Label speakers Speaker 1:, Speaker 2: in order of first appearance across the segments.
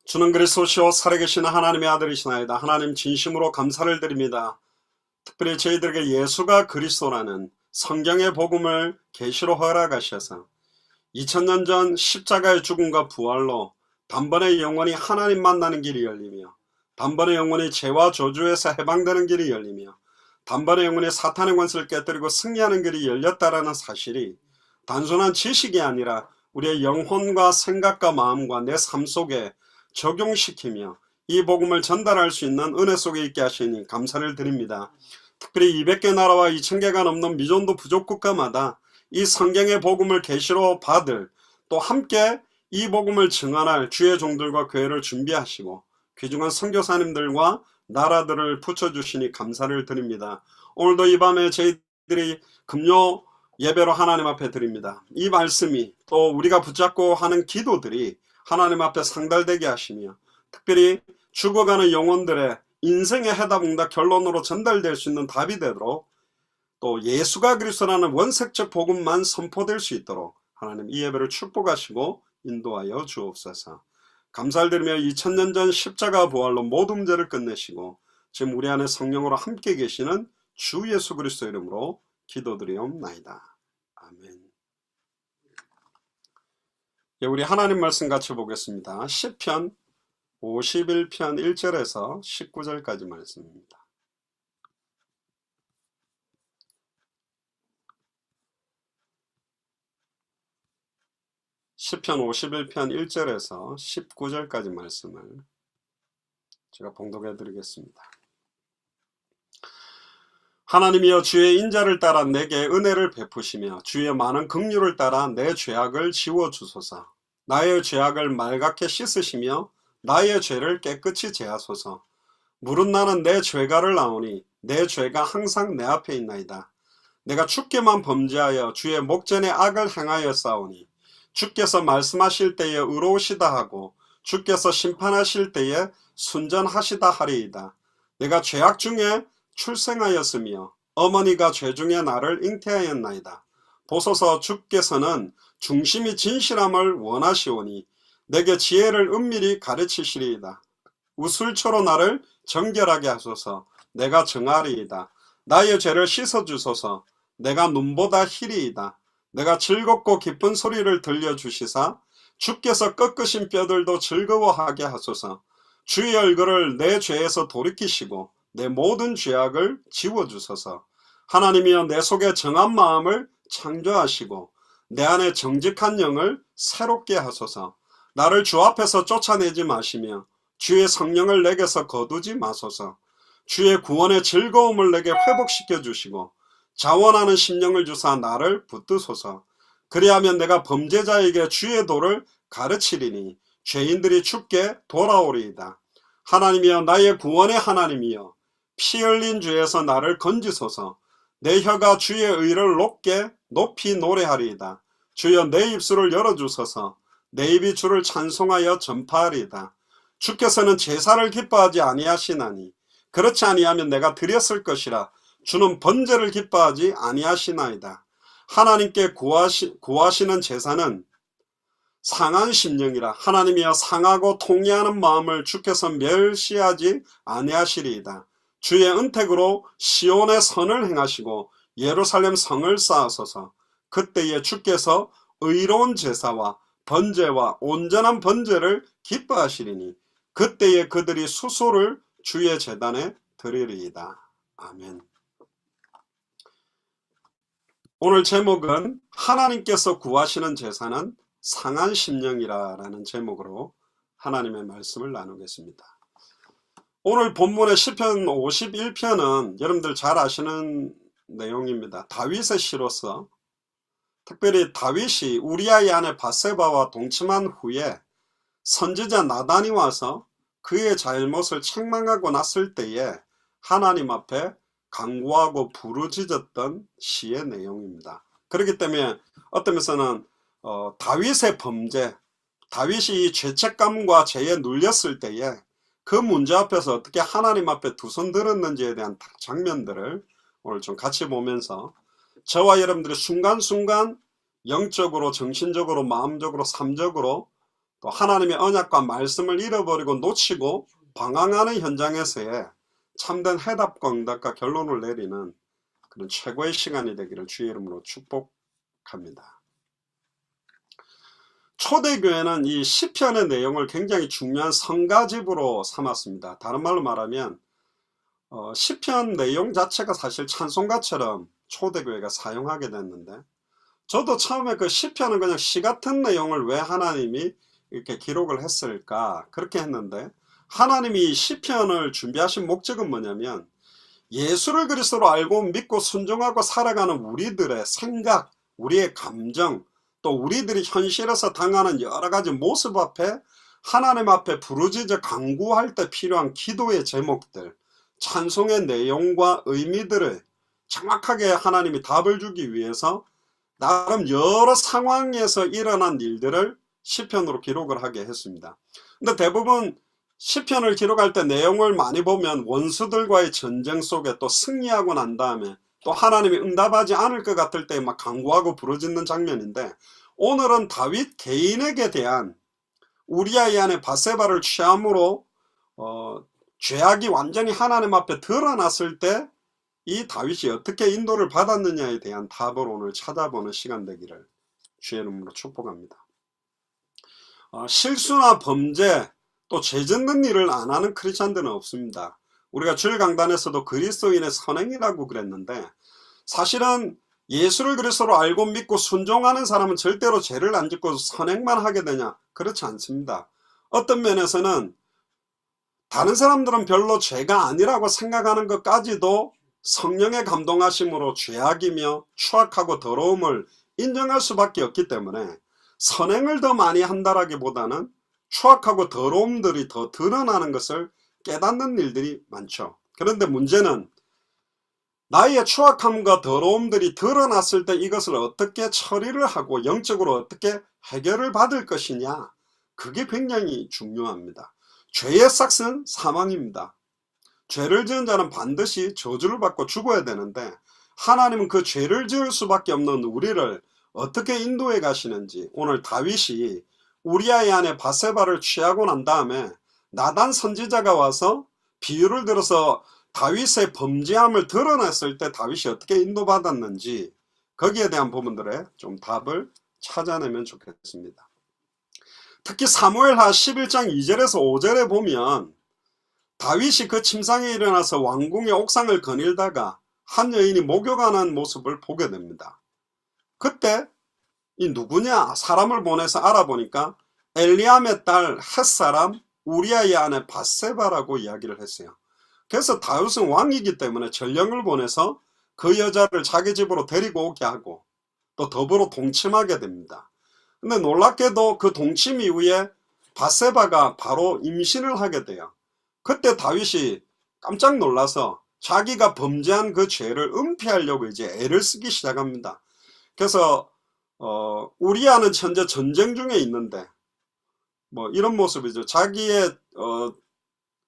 Speaker 1: 주는 그리스도시요 살아계신 하나님의 아들이시나이다. 하나님 진심으로 감사를 드립니다. 특별히 저희들에게 예수가 그리스도라는 성경의 복음을 계시로 허락하셔서 2000년 전 십자가의 죽음과 부활로 단번에 영원히 하나님 만나는 길이 열리며, 단번에 영원히 죄와 저주에서 해방되는 길이 열리며, 단번에 영원히 사탄의 권세를 깨뜨리고 승리하는 길이 열렸다라는 사실이 단순한 지식이 아니라 우리의 영혼과 생각과 마음과 내 삶 속에 적용시키며 이 복음을 전달할 수 있는 은혜 속에 있게 하시니 감사를 드립니다. 특별히 200개 나라와 2000개가 넘는 미존도 부족 국가마다 이 성경의 복음을 계시로 받을, 또 함께 이 복음을 증언할 주의 종들과 교회를 준비하시고 귀중한 선교사님들과 나라들을 붙여주시니 감사를 드립니다. 오늘도 이 밤에 저희들이 금요 예배로 하나님 앞에 드립니다. 이 말씀이 또 우리가 붙잡고 하는 기도들이 하나님 앞에 상달되게 하시며, 특별히 죽어가는 영혼들의 인생의 해답응답 결론으로 전달될 수 있는 답이 되도록, 또 예수가 그리스도라는 원색적 복음만 선포될 수 있도록 하나님 이 예배를 축복하시고 인도하여 주옵소서. 감사를 드리며 2000년 전 십자가 부활로 모든 문제를 끝내시고 지금 우리 안에 성령으로 함께 계시는 주 예수 그리스도 이름으로 기도드리옵나이다. 아멘. 우리 하나님 말씀 같이 보겠습니다. 시편 51편 1절에서 19절까지 말씀입니다. 시편 51편 1절에서 19절까지 말씀을 제가 봉독해 드리겠습니다. 하나님이여, 주의 인자를 따라 내게 은혜를 베푸시며 주의 많은 긍휼을 따라 내 죄악을 지워주소서. 나의 죄악을 말갛게 씻으시며 나의 죄를 깨끗이 제하소서. 물은 나는 내 죄가를 나오니 내 죄가 항상 내 앞에 있나이다. 내가 주께만 범죄하여 주의 목전에 악을 행하여 싸우니 주께서 말씀하실 때에 의로우시다 하고 주께서 심판하실 때에 순전하시다 하리이다. 내가 죄악 중에 출생하였으며 어머니가 죄 중에 나를 잉태하였나이다. 보소서, 주께서는 중심이 진실함을 원하시오니 내게 지혜를 은밀히 가르치시리이다. 우술초로 나를 정결하게 하소서. 내가 정하리이다. 나의 죄를 씻어주소서. 내가 눈보다 희리이다. 내가 즐겁고 기쁜 소리를 들려주시사 주께서 꺾으신 뼈들도 즐거워하게 하소서. 주의 얼굴을 내 죄에서 돌이키시고 내 모든 죄악을 지워주소서. 하나님이여, 내 속에 정한 마음을 창조하시고 내 안에 정직한 영을 새롭게 하소서. 나를 주 앞에서 쫓아내지 마시며 주의 성령을 내게서 거두지 마소서. 주의 구원의 즐거움을 내게 회복시켜 주시고 자원하는 심령을 주사 나를 붙드소서. 그리하면 내가 범죄자에게 주의 도를 가르치리니 죄인들이 주께 돌아오리이다. 하나님이여, 나의 구원의 하나님이여, 피 흘린 죄에서 나를 건지소서. 내 혀가 주의 의를 높이 노래하리이다. 주여, 내 입술을 열어주소서. 내 입이 주를 찬송하여 전파하리이다. 주께서는 제사를 기뻐하지 아니하시나니 그렇지 아니하면 내가 드렸을 것이라. 주는 번제를 기뻐하지 아니하시나이다. 하나님께 구하시는 제사는 상한 심령이라. 하나님이여, 상하고 통회하는 마음을 주께서 멸시하지 아니하시리이다. 주의 은택으로 시온의 선을 행하시고 예루살렘 성을 쌓으소서. 그때에 주께서 의로운 제사와 번제와 온전한 번제를 기뻐하시리니 그때에 그들이 수소를 주의 제단에 드리리이다. 아멘. 오늘 제목은 하나님께서 구하시는 제사는 상한 심령이라는 제목으로 하나님의 말씀을 나누겠습니다. 오늘 본문의 시편 51편은 여러분들 잘 아시는 내용입니다. 다윗의 시로서, 특별히 다윗이 우리아의 아내 밧세바와 동침한 후에 선지자 나단이 와서 그의 잘못을 책망하고 났을 때에 하나님 앞에 간구하고 부르짖었던 시의 내용입니다. 그렇기 때문에 어떤 면에서는 다윗의 범죄, 다윗이 죄책감과 죄에 눌렸을 때에 그 문제 앞에서 어떻게 하나님 앞에 두 손 들었는지에 대한 장면들을 오늘 좀 같이 보면서 저와 여러분들이 순간순간 영적으로, 정신적으로, 마음적으로, 삶적으로 또 하나님의 언약과 말씀을 잃어버리고 놓치고 방황하는 현장에서의 참된 해답과 응답과 결론을 내리는 그런 최고의 시간이 되기를 주의 이름으로 축복합니다. 초대교회는 이 시편의 내용을 굉장히 중요한 성가집으로 삼았습니다. 다른 말로 말하면 시편 내용 자체가 사실 찬송가처럼 초대교회가 사용하게 됐는데, 저도 처음에 그 시편은 그냥 시 같은 내용을 왜 하나님이 이렇게 기록을 했을까 그렇게 했는데, 하나님이 시편을 준비하신 목적은 뭐냐면 예수를 그리스도로 알고 믿고 순종하고 살아가는 우리들의 생각, 우리의 감정, 또 우리들이 현실에서 당하는 여러가지 모습 앞에 하나님 앞에 부르짖어 간구할 때 필요한 기도의 제목들, 찬송의 내용과 의미들을 정확하게 하나님이 답을 주기 위해서 나름 여러 상황에서 일어난 일들을 시편으로 기록을 하게 했습니다. 근데 대부분 시편을 기록할 때 내용을 많이 보면 원수들과의 전쟁 속에 또 승리하고 난 다음에 또 하나님이 응답하지 않을 것 같을 때 막 간구하고 부르짖는 장면인데, 오늘은 다윗 개인에게 대한 우리아의 아내 바세바를 취함으로 죄악이 완전히 하나님 앞에 드러났을 때 이 다윗이 어떻게 인도를 받았느냐에 대한 답을 오늘 찾아보는 시간 되기를 주의 이름으로 축복합니다. 실수나 범죄 또 죄짓는 일을 안 하는 크리스찬들은 없습니다. 우리가 주일 강단에서도 그리스도인의 선행이라고 그랬는데, 사실은 예수를 그리스도로 알고 믿고 순종하는 사람은 절대로 죄를 안 짓고 선행만 하게 되냐? 그렇지 않습니다. 어떤 면에서는 다른 사람들은 별로 죄가 아니라고 생각하는 것까지도 성령의 감동하심으로 죄악이며 추악하고 더러움을 인정할 수밖에 없기 때문에 선행을 더 많이 한다라기보다는 추악하고 더러움들이 더 드러나는 것을 깨닫는 일들이 많죠. 그런데 문제는 나의 추악함과 더러움들이 드러났을 때 이것을 어떻게 처리를 하고 영적으로 어떻게 해결을 받을 것이냐, 그게 굉장히 중요합니다. 죄의 삭은 사망입니다. 죄를 지은 자는 반드시 저주를 받고 죽어야 되는데, 하나님은 그 죄를 지을 수밖에 없는 우리를 어떻게 인도해 가시는지, 오늘 다윗이 우리아의 아내 바세바를 취하고 난 다음에 나단 선지자가 와서 비유를 들어서 다윗의 범죄함을 드러냈을 때 다윗이 어떻게 인도받았는지, 거기에 대한 부분들에 좀 답을 찾아내면 좋겠습니다. 특히 사무엘하 11장 2절에서 5절에 보면 다윗이 그 침상에 일어나서 왕궁의 옥상을 거닐다가 한 여인이 목욕하는 모습을 보게 됩니다. 그때 이 누구냐 사람을 보내서 알아보니까 엘리암의 딸 햇사람 우리아의 아내 바세바라고 이야기를 했어요. 그래서 다윗은 왕이기 때문에 전령을 보내서 그 여자를 자기 집으로 데리고 오게 하고 또 더불어 동침하게 됩니다. 근데 놀랍게도 그 동침 이후에 바세바가 바로 임신을 하게 돼요. 그때 다윗이 깜짝 놀라서 자기가 범죄한 그 죄를 은폐하려고 이제 애를 쓰기 시작합니다. 그래서 우리아는 현재 전쟁 중에 있는데 뭐 이런 모습이죠. 자기의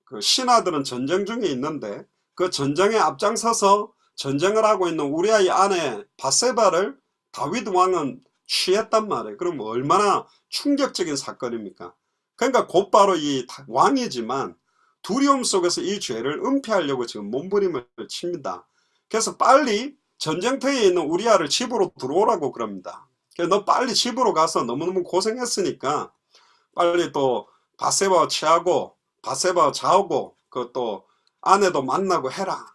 Speaker 1: 그 신하들은 전쟁 중에 있는데 그 전쟁에 앞장서서 전쟁을 하고 있는 우리아의 아내 바세바를 다윗 왕은 취했단 말이에요. 그럼 얼마나 충격적인 사건입니까? 그러니까 곧바로 이 왕이지만 두려움 속에서 이 죄를 은폐하려고 지금 몸부림을 칩니다. 그래서 빨리 전쟁터에 있는 우리아를 집으로 들어오라고 그럽니다. 그래서 너 빨리 집으로 가서 너무너무 고생했으니까 빨리 또 바세바 취하고 바세바 자오고 그 또 아내도 만나고 해라.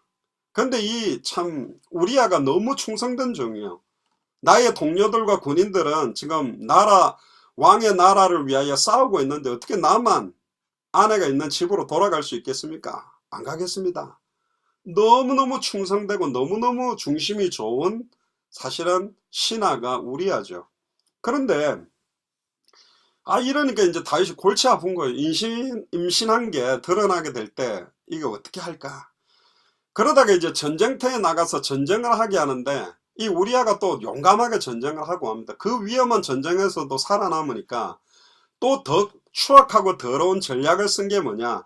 Speaker 1: 근데 이 참 우리아가 너무 충성된 종이에요. 나의 동료들과 군인들은 지금 왕의 나라를 위하여 싸우고 있는데 어떻게 나만 아내가 있는 집으로 돌아갈 수 있겠습니까? 안 가겠습니다. 너무너무 충성되고 너무너무 중심이 좋은 사실은 신하가 우리아죠. 그런데 이러니까 이제 다윗이 골치 아픈 거예요. 임신한 게 드러나게 될 때 이거 어떻게 할까? 그러다가 이제 전쟁터에 나가서 전쟁을 하게 하는데 이 우리아가 또 용감하게 전쟁을 하고 합니다. 그 위험한 전쟁에서도 살아남으니까 또 더 추악하고 더러운 전략을 쓴 게 뭐냐?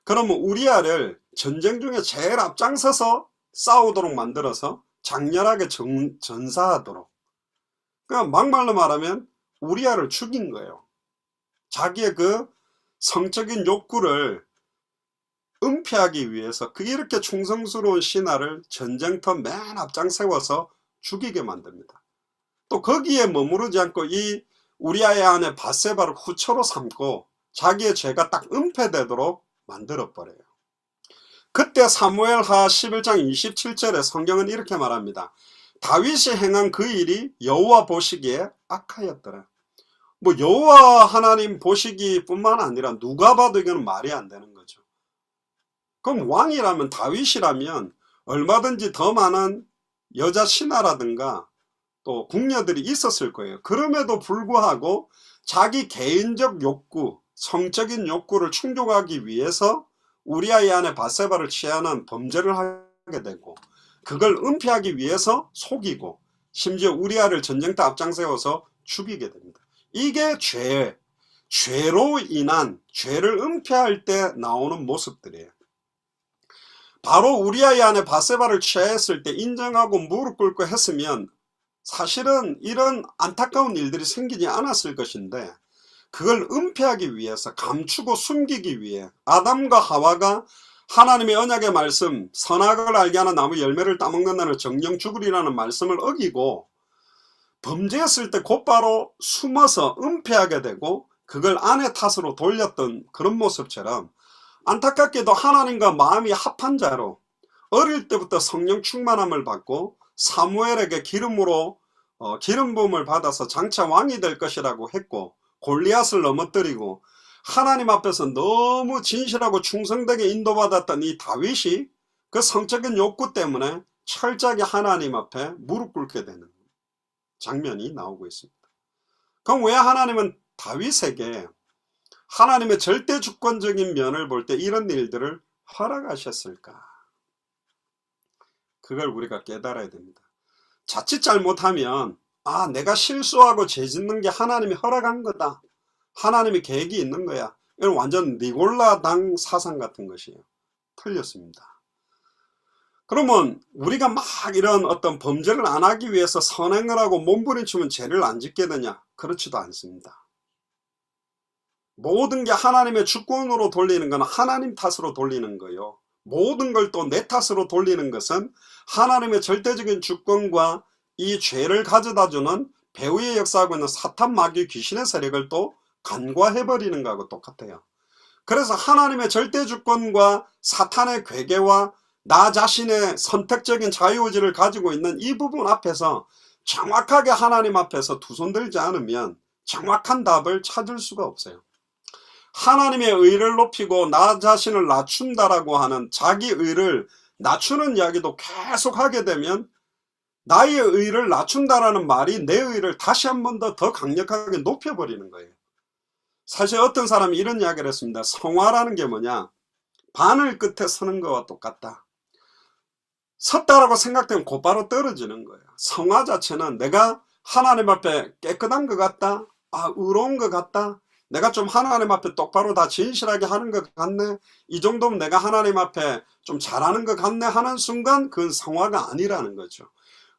Speaker 1: 그러면 우리아를 전쟁 중에 제일 앞장서서 싸우도록 만들어서 장렬하게 전사하도록, 그러니까 막말로 말하면 우리아를 죽인 거예요. 자기의 그 성적인 욕구를 은폐하기 위해서 이렇게 충성스러운 신하를 전쟁터 맨 앞장 세워서 죽이게 만듭니다. 또 거기에 머무르지 않고 이 우리아의 아내 밧세바를 후처로 삼고 자기의 죄가 딱 은폐되도록 만들어버려요. 그때 사무엘하 11장 27절에 성경은 이렇게 말합니다. 다윗이 행한 그 일이 여호와 보시기에 악하였더라. 뭐 여호와 하나님 보시기 뿐만 아니라 누가 봐도 이건 말이 안 되는 거죠. 그럼 왕이라면, 다윗이라면 얼마든지 더 많은 여자 신하라든가 또 궁녀들이 있었을 거예요. 그럼에도 불구하고 자기 개인적 욕구, 성적인 욕구를 충족하기 위해서 우리아의 아내 밧세바를 취하는 범죄를 하게 되고, 그걸 은폐하기 위해서 속이고, 심지어 우리아를 전쟁터 앞장 세워서 죽이게 됩니다. 이게 죄로 인한, 죄를 은폐할 때 나오는 모습들이에요. 바로 우리아의 아내 밧세바를 취했을 때 인정하고 무릎 꿇고 했으면 사실은 이런 안타까운 일들이 생기지 않았을 것인데, 그걸 은폐하기 위해서, 감추고 숨기기 위해 아담과 하와가 하나님의 언약의 말씀, 선악을 알게 하는 나무 열매를 따먹는 날은 정령 죽으리라는 말씀을 어기고 범죄했을 때 곧바로 숨어서 은폐하게 되고 그걸 아내 탓으로 돌렸던 그런 모습처럼, 안타깝게도 하나님과 마음이 합한 자로 어릴 때부터 성령 충만함을 받고 사무엘에게 기름 부음을 받아서 장차 왕이 될 것이라고 했고, 골리앗을 넘어뜨리고 하나님 앞에서 너무 진실하고 충성되게 인도받았던 이 다윗이 그 성적인 욕구 때문에 철저하게 하나님 앞에 무릎 꿇게 되는 장면이 나오고 있습니다. 그럼 왜 하나님은 다윗에게 하나님의 절대 주권적인 면을 볼 때 이런 일들을 허락하셨을까? 그걸 우리가 깨달아야 됩니다. 자칫 잘못하면 내가 실수하고 죄 짓는 게 하나님이 허락한 거다, 하나님이 계획이 있는 거야, 이건 완전 니골라당 사상 같은 것이에요. 틀렸습니다. 그러면 우리가 막 이런 어떤 범죄를 안 하기 위해서 선행을 하고 몸부림치면 죄를 안 짓게 되냐? 그렇지도 않습니다. 모든 게 하나님의 주권으로 돌리는 건 하나님 탓으로 돌리는 거예요. 모든 걸 또 내 탓으로 돌리는 것은 하나님의 절대적인 주권과 이 죄를 가져다주는 배후에 역사하고 있는 사탄, 마귀, 귀신의 세력을 또 간과해버리는 거하고 똑같아요. 그래서 하나님의 절대 주권과 사탄의 괴계와 나 자신의 선택적인 자유의지를 가지고 있는 이 부분 앞에서 정확하게 하나님 앞에서 두 손 들지 않으면 정확한 답을 찾을 수가 없어요. 하나님의 의를 높이고 나 자신을 낮춘다라고 하는 자기 의를 낮추는 이야기도 계속 하게 되면 나의 의를 낮춘다라는 말이 내 의를 다시 한 번 더 강력하게 높여버리는 거예요. 사실 어떤 사람이 이런 이야기를 했습니다. 성화라는 게 뭐냐? 바늘 끝에 서는 거와 똑같다. 섰다라고 생각되면 곧바로 떨어지는 거예요. 성화 자체는 내가 하나님 앞에 깨끗한 것 같다, 의로운 것 같다, 내가 좀 하나님 앞에 똑바로 다 진실하게 하는 것 같네, 이 정도면 내가 하나님 앞에 좀 잘하는 것 같네 하는 순간 그건 성화가 아니라는 거죠.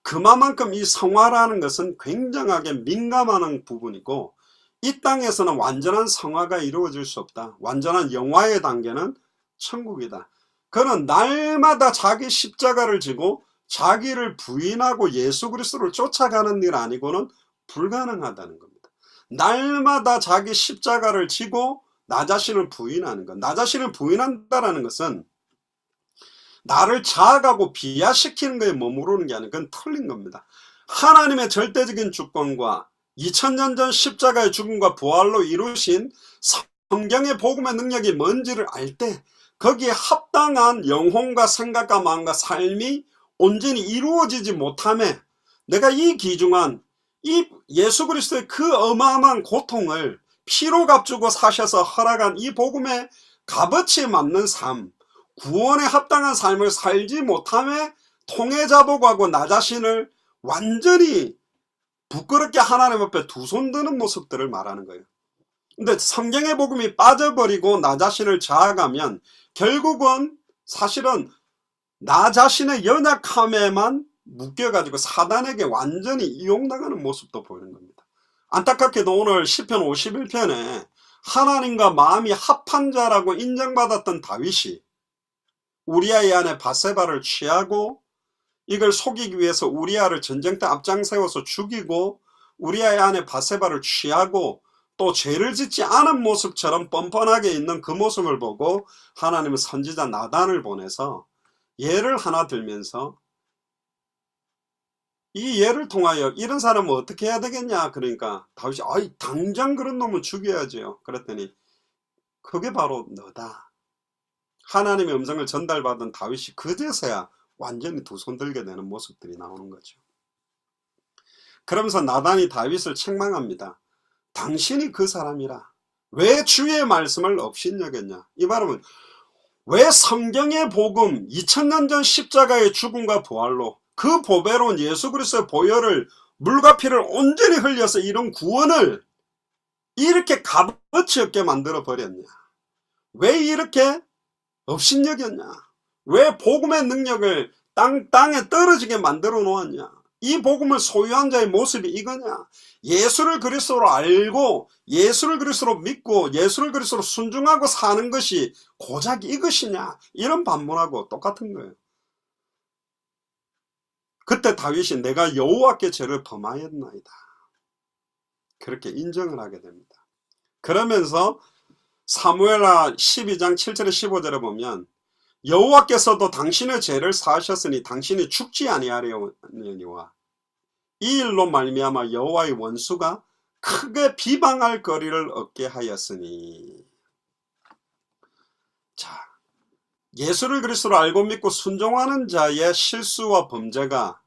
Speaker 1: 그만큼 이 성화라는 것은 굉장하게 민감한 부분이고, 이 땅에서는 완전한 성화가 이루어질 수 없다. 완전한 영화의 단계는 천국이다. 그는 날마다 자기 십자가를 지고 자기를 부인하고 예수 그리스도를 쫓아가는 일 아니고는 불가능하다는 겁니다. 날마다 자기 십자가를 지고 나 자신을 부인하는 것. 나 자신을 부인한다는 것은 나를 자아가고 비하시키는 것에 머무르는 게 아니라 그건 틀린 겁니다. 하나님의 절대적인 주권과 2000년 전 십자가의 죽음과 부활로 이루신 성경의 복음의 능력이 뭔지를 알 때 거기에 합당한 영혼과 생각과 마음과 삶이 온전히 이루어지지 못함에 내가 이 귀중한 이 예수 그리스도의 그 어마어마한 고통을 피로 값주고 사셔서 허락한 이 복음의 값어치에 맞는 삶, 구원에 합당한 삶을 살지 못함에 통해자복하고 나 자신을 완전히 부끄럽게 하나님 앞에 두 손 드는 모습들을 말하는 거예요. 근데 성경의 복음이 빠져버리고 나 자신을 자아가면 결국은 사실은 나 자신의 연약함에만 묶여가지고 사단에게 완전히 이용당하는 모습도 보이는 겁니다. 안타깝게도 오늘 시편 51편에 하나님과 마음이 합한 자라고 인정받았던 다윗이 우리아의 아내 밧세바를 취하고 이걸 속이기 위해서 우리아를 전쟁터 앞장 세워서 죽이고 우리아의 아내 밧세바를 취하고 또 죄를 짓지 않은 모습처럼 뻔뻔하게 있는 그 모습을 보고 하나님은 선지자 나단을 보내서 예를 하나 들면서 이 예를 통하여 이런 사람은 어떻게 해야 되겠냐. 그러니까 다윗이 당장 그런 놈은 죽여야지요. 그랬더니 그게 바로 너다. 하나님의 음성을 전달받은 다윗이 그제서야 완전히 두 손 들게 되는 모습들이 나오는 거죠. 그러면서 나단이 다윗을 책망합니다. 당신이 그 사람이라. 왜 주의 말씀을 업신여겼냐. 이 말은 왜 성경의 복음 2000년 전 십자가의 죽음과 부활로 그 보배로운 예수 그리스도의 보혈을 물과 피를 온전히 흘려서 이런 구원을 이렇게 값어치 없게 만들어 버렸냐. 왜 이렇게 업신여겼냐. 왜 복음의 능력을 땅에 떨어지게 만들어 놓았냐. 이 복음을 소유한 자의 모습이 이거냐. 예수를 그리스도로 알고 예수를 그리스도로 믿고 예수를 그리스도로 순종하고 사는 것이 고작 이것이냐. 이런 반문하고 똑같은 거예요. 그때 다윗이 내가 여호와께 죄를 범하였나이다. 그렇게 인정을 하게 됩니다. 그러면서 사무엘하 12장 7절에 15절에 보면 여호와께서도 당신의 죄를 사하셨으니 당신이 죽지 아니하려니와 이 일로 말미암아 여호와의 원수가 크게 비방할 거리를 얻게 하였으니. 자, 예수를 그리스도로 알고 믿고 순종하는 자의 실수와 범죄가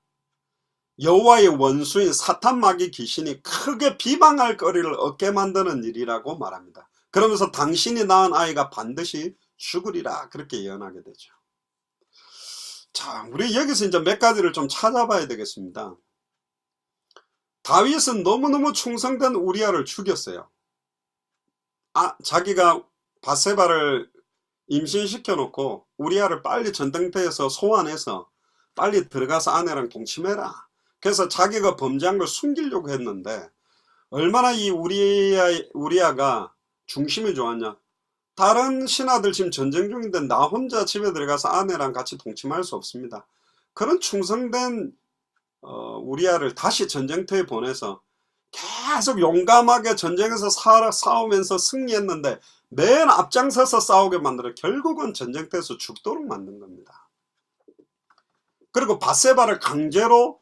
Speaker 1: 여호와의 원수인 사탄 마귀 귀신이 크게 비방할 거리를 얻게 만드는 일이라고 말합니다. 그러면서 당신이 낳은 아이가 반드시 죽으리라 그렇게 예언하게 되죠. 자, 우리 여기서 이제 몇 가지를 좀 찾아봐야 되겠습니다. 다윗은 너무너무 충성된 우리아를 죽였어요. 자기가 밧세바를 임신시켜 놓고 우리아를 빨리 전쟁터에서 소환해서 빨리 들어가서 아내랑 동침해라. 그래서 자기가 범죄한 걸 숨기려고 했는데 얼마나 이 우리아가 중심이 좋았냐. 다른 신하들 지금 전쟁 중인데 나 혼자 집에 들어가서 아내랑 같이 동침할 수 없습니다. 그런 충성된 우리아를 다시 전쟁터에 보내서 계속 용감하게 전쟁에서 싸우면서 승리했는데 맨 앞장서서 싸우게 만들어 결국은 전쟁터에서 죽도록 만든 겁니다. 그리고 밧세바를 강제로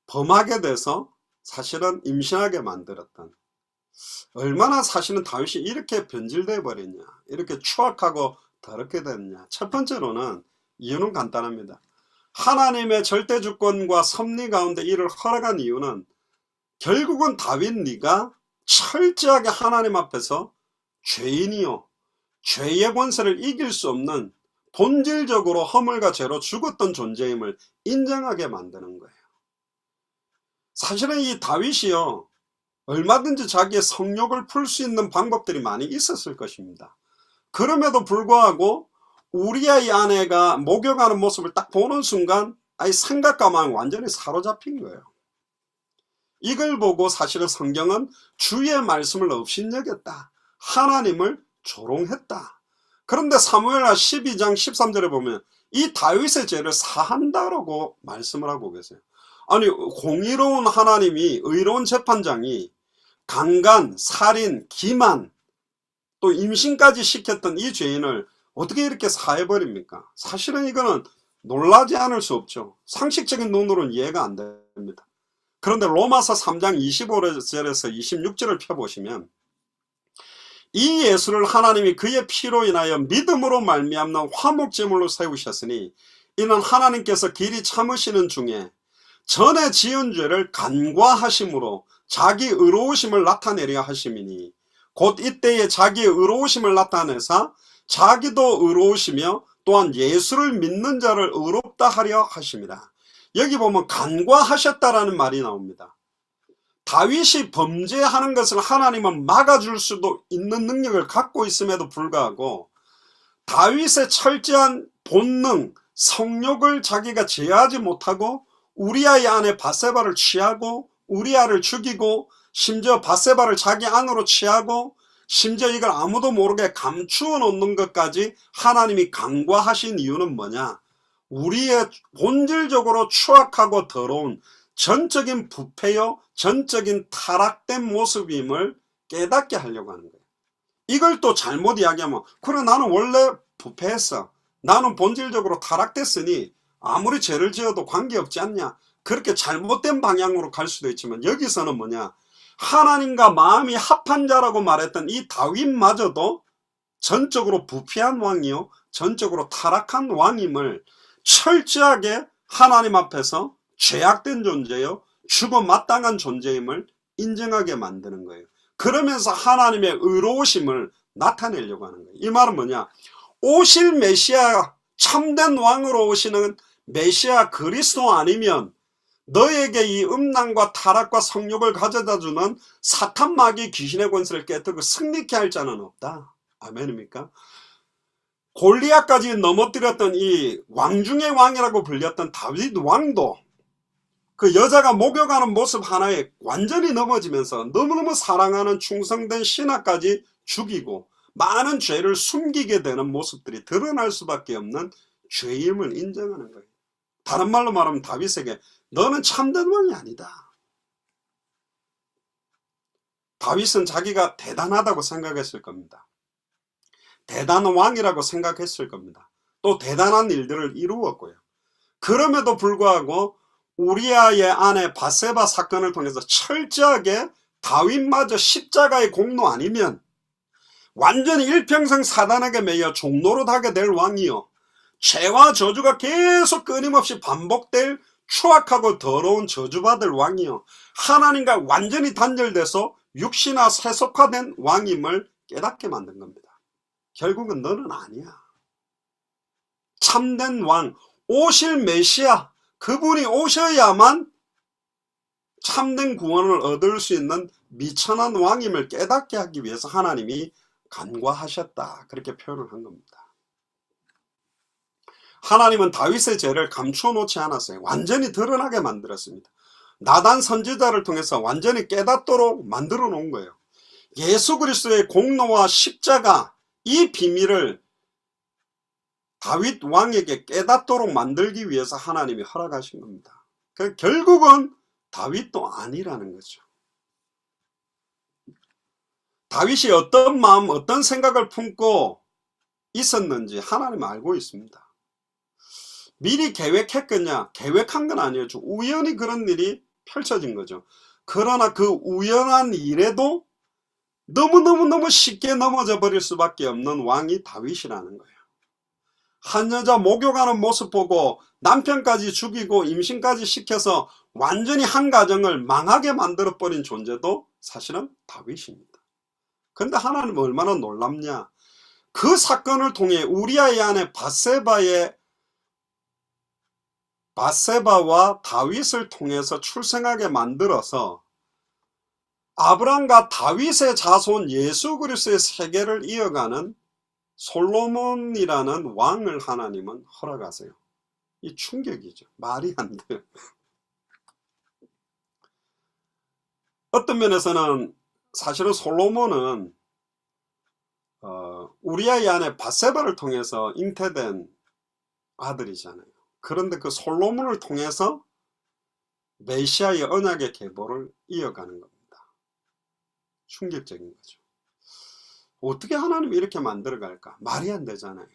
Speaker 1: 범하게 돼서 사실은 임신하게 만들었던, 얼마나 사실은 다윗이 이렇게 변질되어 버렸냐, 이렇게 추악하고 더럽게 됐냐. 첫 번째로는 이유는 간단합니다. 하나님의 절대 주권과 섭리 가운데 이를 허락한 이유는 결국은 다윗 네가 철저하게 하나님 앞에서 죄인이요 죄의 권세를 이길 수 없는 본질적으로 허물과 죄로 죽었던 존재임을 인정하게 만드는 거예요. 사실은 이 다윗이요 얼마든지 자기의 성욕을 풀 수 있는 방법들이 많이 있었을 것입니다. 그럼에도 불구하고 우리아의 아내가 목욕하는 모습을 딱 보는 순간 생각과 마음이 완전히 사로잡힌 거예요. 이걸 보고 사실은 성경은 주의 말씀을 업신여겼다, 하나님을 조롱했다. 그런데 사무엘하 12장 13절에 보면 이 다윗의 죄를 사한다라고 말씀을 하고 계세요. 아니, 공의로운 하나님이, 의로운 재판장이 강간, 살인, 기만, 또 임신까지 시켰던 이 죄인을 어떻게 이렇게 사해버립니까? 사실은 이거는 놀라지 않을 수 없죠. 상식적인 눈으로는 이해가 안 됩니다. 그런데 로마서 3장 25절에서 26절을 펴보시면 이 예수를 하나님이 그의 피로 인하여 믿음으로 말미암는 화목제물로 세우셨으니 이는 하나님께서 길이 참으시는 중에 전에 지은 죄를 간과하심으로 자기 의로우심을 나타내려 하심이니 곧 이때에 자기의 의로우심을 나타내사 자기도 의로우시며 또한 예수를 믿는 자를 의롭다 하려 하심이라. 여기 보면 간과하셨다라는 말이 나옵니다. 다윗이 범죄하는 것을 하나님은 막아줄 수도 있는 능력을 갖고 있음에도 불구하고 다윗의 철저한 본능, 성욕을 자기가 제어하지 못하고 우리아의 아내 밧세바를 취하고 우리아를 죽이고 심지어 밧세바를 자기 안으로 취하고 심지어 이걸 아무도 모르게 감추어 놓는 것까지 하나님이 간과하신 이유는 뭐냐? 우리의 본질적으로 추악하고 더러운 전적인 부패요, 전적인 타락된 모습임을 깨닫게 하려고 하는 거예요. 이걸 또 잘못 이야기하면, 그래 나는 원래 부패했어, 나는 본질적으로 타락됐으니 아무리 죄를 지어도 관계없지 않냐, 그렇게 잘못된 방향으로 갈 수도 있지만, 여기서는 뭐냐, 하나님과 마음이 합한 자라고 말했던 이 다윗마저도 전적으로 부패한 왕이요, 전적으로 타락한 왕임을 철저하게 하나님 앞에서 죄악된 존재요, 죽어 마땅한 존재임을 인정하게 만드는 거예요. 그러면서 하나님의 의로우심을 나타내려고 하는 거예요. 이 말은 뭐냐, 오실 메시아, 참된 왕으로 오시는 메시아 그리스도 아니면 너에게 이 음란과 타락과 성욕을 가져다주는 사탄 마귀 귀신의 권세를 깨뜨리고 승리케 할 자는 없다. 아멘입니까? 골리앗까지 넘어뜨렸던 이 왕중의 왕이라고 불렸던 다윗 왕도 그 여자가 목욕하는 모습 하나에 완전히 넘어지면서 너무너무 사랑하는 충성된 신하까지 죽이고 많은 죄를 숨기게 되는 모습들이 드러날 수밖에 없는 죄임을 인정하는 거예요. 다른 말로 말하면 다윗에게 너는 참된 왕이 아니다. 다윗은 자기가 대단하다고 생각했을 겁니다. 대단한 왕이라고 생각했을 겁니다. 또 대단한 일들을 이루었고요. 그럼에도 불구하고 우리아의 아내 바세바 사건을 통해서 철저하게 다윗마저 십자가의 공로 아니면 완전히 일평생 사단에게 매여 종노릇하게 될 왕이요, 죄와 저주가 계속 끊임없이 반복될 추악하고 더러운 저주받을 왕이요, 하나님과 완전히 단절돼서 육신화 세속화된 왕임을 깨닫게 만든 겁니다. 결국은 너는 아니야. 참된 왕, 오실 메시아, 그분이 오셔야만 참된 구원을 얻을 수 있는 미천한 왕임을 깨닫게 하기 위해서 하나님이 간과하셨다, 그렇게 표현을 한 겁니다. 하나님은 다윗의 죄를 감추어 놓지 않았어요. 완전히 드러나게 만들었습니다. 나단 선지자를 통해서 완전히 깨닫도록 만들어 놓은 거예요. 예수 그리스도의 공로와 십자가, 이 비밀을 다윗 왕에게 깨닫도록 만들기 위해서 하나님이 허락하신 겁니다. 결국은 다윗도 아니라는 거죠. 다윗이 어떤 마음, 어떤 생각을 품고 있었는지 하나님은 알고 있습니다. 미리 계획했겠냐? 계획한 건 아니었죠. 우연히 그런 일이 펼쳐진 거죠. 그러나 그 우연한 일에도 너무너무 쉽게 넘어져 버릴 수밖에 없는 왕이 다윗이라는 거예요. 한 여자 목욕하는 모습 보고 남편까지 죽이고 임신까지 시켜서 완전히 한 가정을 망하게 만들어 버린 존재도 사실은 다윗입니다. 근데 하나님은 얼마나 놀랍냐, 그 사건을 통해 우리아의 아내 바세바와 다윗을 통해서 출생하게 만들어서 아브람과 다윗의 자손 예수 그리스도의 세계를 이어가는 솔로몬이라는 왕을 하나님은 허락하세요. 이 충격이죠. 말이 안 돼요. 어떤 면에서는 사실은 솔로몬은 우리아의 아내 바세바를 통해서 잉태된 아들이잖아요. 그런데 그 솔로몬을 통해서 메시아의 언약의 계보를 이어가는 겁니다. 충격적인 거죠. 어떻게 하나님이 이렇게 만들어갈까? 말이 안 되잖아요.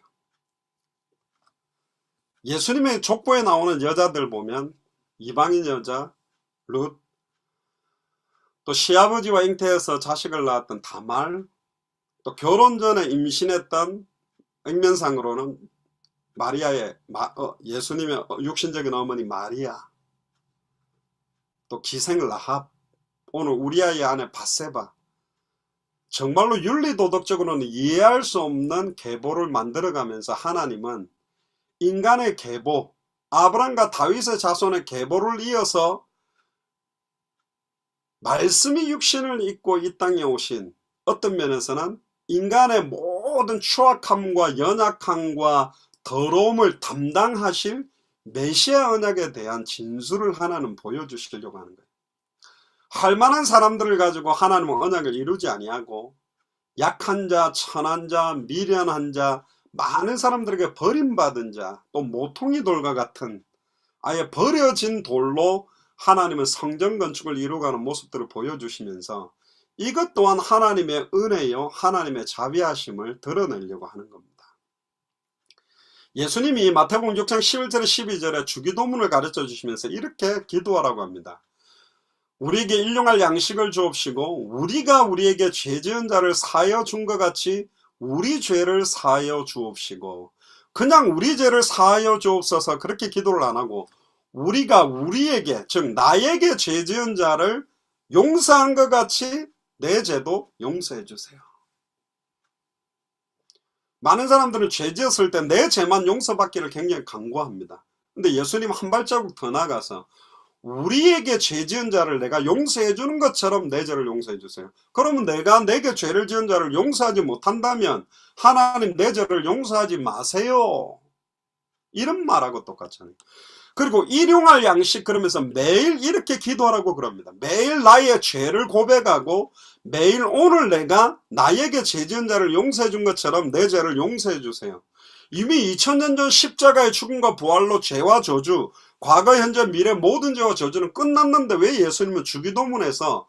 Speaker 1: 예수님의 족보에 나오는 여자들 보면 이방인 여자 룻, 또 시아버지와 잉태해서 자식을 낳았던 다말, 또 결혼 전에 임신했던 액면상으로는 마리아의 예수님의 육신적인 어머니 마리아, 또 기생 라합, 오늘 우리아의 아내 바세바, 정말로 윤리도덕적으로는 이해할 수 없는 계보를 만들어가면서 하나님은 인간의 계보, 아브람과 다윗의 자손의 계보를 이어서 말씀이 육신을 입고 이 땅에 오신, 어떤 면에서는 인간의 모든 추악함과 연약함과 더러움을 담당하실 메시아 언약에 대한 진술을 하나님 보여주시려고 하는 거예요. 할 만한 사람들을 가지고 하나님은 언약을 이루지 아니하고 약한 자, 천한 자, 미련한 자, 많은 사람들에게 버림받은 자, 또 모퉁이 돌과 같은 아예 버려진 돌로 하나님은 성전 건축을 이루어가는 모습들을 보여주시면서 이것 또한 하나님의 은혜요, 하나님의 자비하심을 드러내려고 하는 겁니다. 예수님이 마태복음 6장 11절에 12절에 주기도문을 가르쳐 주시면서 이렇게 기도하라고 합니다. 우리에게 일용할 양식을 주옵시고 우리가 우리에게 죄 지은 자를 사하여 준 것 같이 우리 죄를 사하여 주옵시고, 그냥 우리 죄를 사하여 주옵소서 그렇게 기도를 안 하고 우리가 우리에게, 즉 나에게 죄 지은 자를 용서한 것 같이 내 죄도 용서해 주세요. 많은 사람들은 죄 지었을 때 내 죄만 용서받기를 굉장히 간구합니다. 근데 예수님 한 발자국 더 나가서 우리에게 죄 지은 자를 내가 용서해 주는 것처럼 내 죄를 용서해 주세요. 그러면 내가 내게 죄를 지은 자를 용서하지 못한다면 하나님 내 죄를 용서하지 마세요, 이런 말하고 똑같잖아요. 그리고 일용할 양식, 그러면서 매일 이렇게 기도하라고 그럽니다. 매일 나의 죄를 고백하고 매일 오늘 내가 나에게 죄 지은 자를 용서해 준 것처럼 내 죄를 용서해 주세요. 이미 2000년 전 십자가의 죽음과 부활로 죄와 저주, 과거 현재 미래 모든 죄와 저주는 끝났는데 왜 예수님은 주기도문에서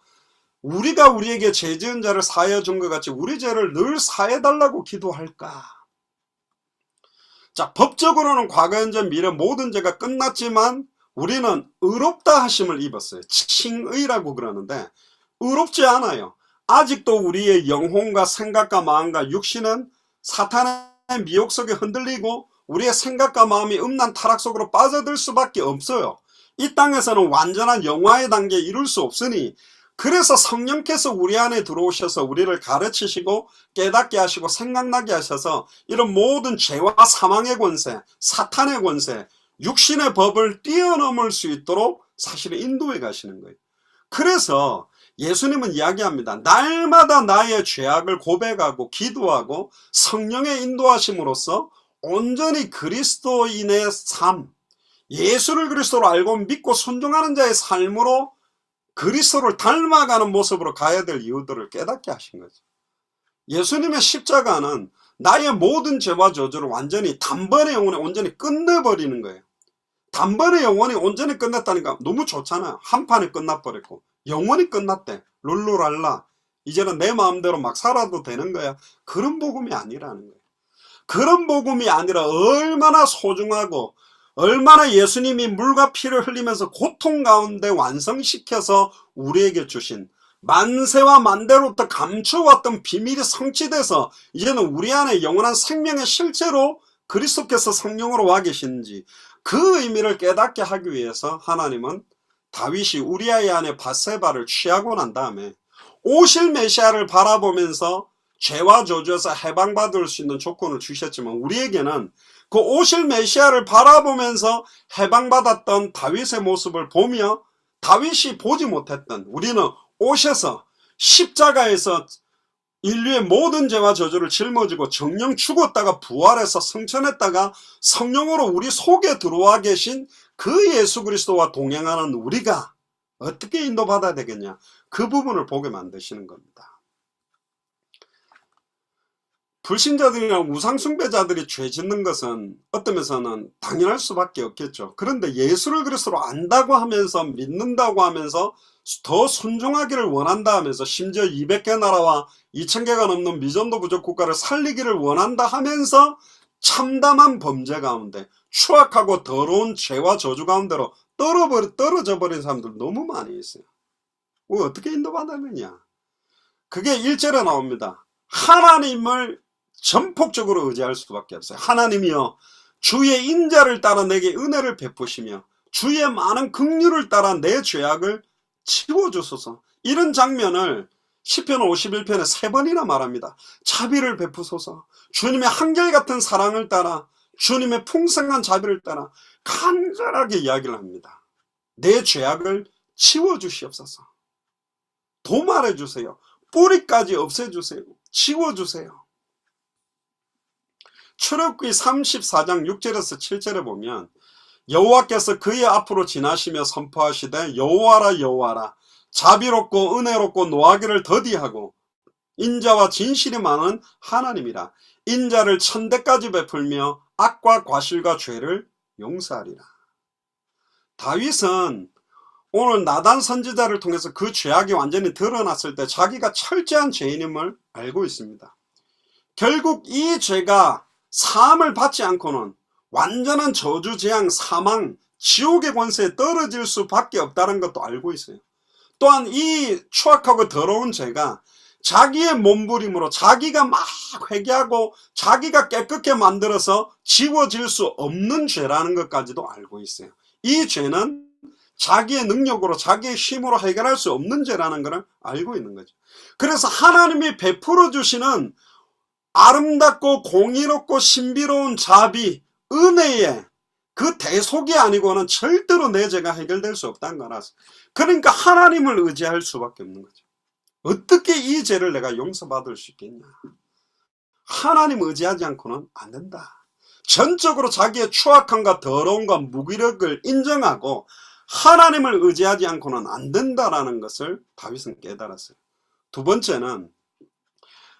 Speaker 1: 우리가 우리에게 죄 지은 자를 사하여 준 것 같이 우리 죄를 늘 사해 달라고 기도할까? 자, 법적으로는 과거 현재 미래 모든 죄가 끝났지만 우리는 의롭다 하심을 입었어요. 칭의라고 그러는데 의롭지 않아요. 아직도 우리의 영혼과 생각과 마음과 육신은 사탄의 미혹 속에 흔들리고 우리의 생각과 마음이 음란 타락 속으로 빠져들 수밖에 없어요. 이 땅에서는 완전한 영화의 단계에 이룰 수 없으니, 그래서 성령께서 우리 안에 들어오셔서 우리를 가르치시고 깨닫게 하시고 생각나게 하셔서 이런 모든 죄와 사망의 권세, 사탄의 권세, 육신의 법을 뛰어넘을 수 있도록 사실은 인도해 가시는 거예요. 그래서 예수님은 이야기합니다. 날마다 나의 죄악을 고백하고 기도하고 성령의 인도하심으로써 온전히 그리스도인의 삶, 예수를 그리스도로 알고 믿고 순종하는 자의 삶으로 그리스도를 닮아가는 모습으로 가야 될 이유들을 깨닫게 하신 거죠. 예수님의 십자가는 나의 모든 죄와 저주를 완전히 단번에 영원히 온전히 끝내버리는 거예요. 단번에 영원히 온전히 끝냈다니까 너무 좋잖아요. 한 판에 끝나버렸고 영원히 끝났대. 룰루랄라. 이제는 내 마음대로 막 살아도 되는 거야. 그런 복음이 아니라는 거예요. 그런 복음이 아니라 얼마나 소중하고 얼마나 예수님이 물과 피를 흘리면서 고통 가운데 완성시켜서 우리에게 주신 만세와 만대로부터 감추어왔던 비밀이 성취돼서 이제는 우리 안에 영원한 생명의 실체로 그리스도께서 성령으로 와 계시는지 그 의미를 깨닫게 하기 위해서 하나님은 다윗이 우리아의 아내 밧세바를 취하고 난 다음에 오실 메시아를 바라보면서 죄와 저주에서 해방받을 수 있는 조건을 주셨지만, 우리에게는 그 오실 메시아를 바라보면서 해방받았던 다윗의 모습을 보며 다윗이 보지 못했던, 우리는 오셔서 십자가에서 인류의 모든 죄와 저주를 짊어지고 정령 죽었다가 부활해서 승천했다가 성령으로 우리 속에 들어와 계신 그 예수 그리스도와 동행하는 우리가 어떻게 인도받아야 되겠냐, 그 부분을 보게 만드시는 겁니다. 불신자들이나 우상숭배자들이 죄 짓는 것은 어떤 면에서는 당연할 수밖에 없겠죠. 그런데 예수를 그리스도로 안다고 하면서 믿는다고 하면서 더 순종하기를 원한다 하면서 심지어 200개 나라와 2000개가 넘는 미전도 부족 국가를 살리기를 원한다 하면서 참담한 범죄 가운데 추악하고 더러운 죄와 저주 가운데로 떨어져 버린 사람들 너무 많이 있어요. 어떻게 인도받았느냐? 그게 1절에 나옵니다. 하나님을 전폭적으로 의지할 수밖에 없어요. 하나님이여 주의 인자를 따라 내게 은혜를 베푸시며 주의 많은 긍휼을 따라 내 죄악을 치워주소서. 이런 장면을 시편 51편에 3번이나 말합니다. 자비를 베푸소서. 주님의 한결같은 사랑을 따라 주님의 풍성한 자비를 따라 간절하게 이야기를 합니다. 내 죄악을 치워주시옵소서. 도말해 주세요. 뿌리까지 없애주세요. 치워주세요. 출애굽기 34장 6절에서 7절에 보면 여호와께서 그의 앞으로 지나시며 선포하시되 여호와라 여호와라 자비롭고 은혜롭고 노하기를 더디하고 인자와 진실이 많은 하나님이라. 인자를 천대까지 베풀며 악과 과실과 죄를 용서하리라. 다윗은 오늘 나단 선지자를 통해서 그 죄악이 완전히 드러났을 때 자기가 철저한 죄인임을 알고 있습니다. 결국 이 죄가 사함을 받지 않고는 완전한 저주, 재앙, 사망, 지옥의 권세에 떨어질 수밖에 없다는 것도 알고 있어요. 또한 이 추악하고 더러운 죄가 자기의 몸부림으로 자기가 막 회개하고 자기가 깨끗게 만들어서 지워질 수 없는 죄라는 것까지도 알고 있어요. 이 죄는 자기의 능력으로 자기의 힘으로 해결할 수 없는 죄라는 것을 알고 있는 거죠. 그래서 하나님이 베풀어 주시는 아름답고 공의롭고 신비로운 자비, 은혜의 그 대속이 아니고는 절대로 내 죄가 해결될 수 없다는 거라서, 그러니까 하나님을 의지할 수밖에 없는 거죠. 어떻게 이 죄를 내가 용서받을 수 있겠냐. 하나님 의지하지 않고는 안 된다. 전적으로 자기의 추악함과 더러움과 무기력을 인정하고 하나님을 의지하지 않고는 안 된다라는 것을 다윗은 깨달았어요. 두 번째는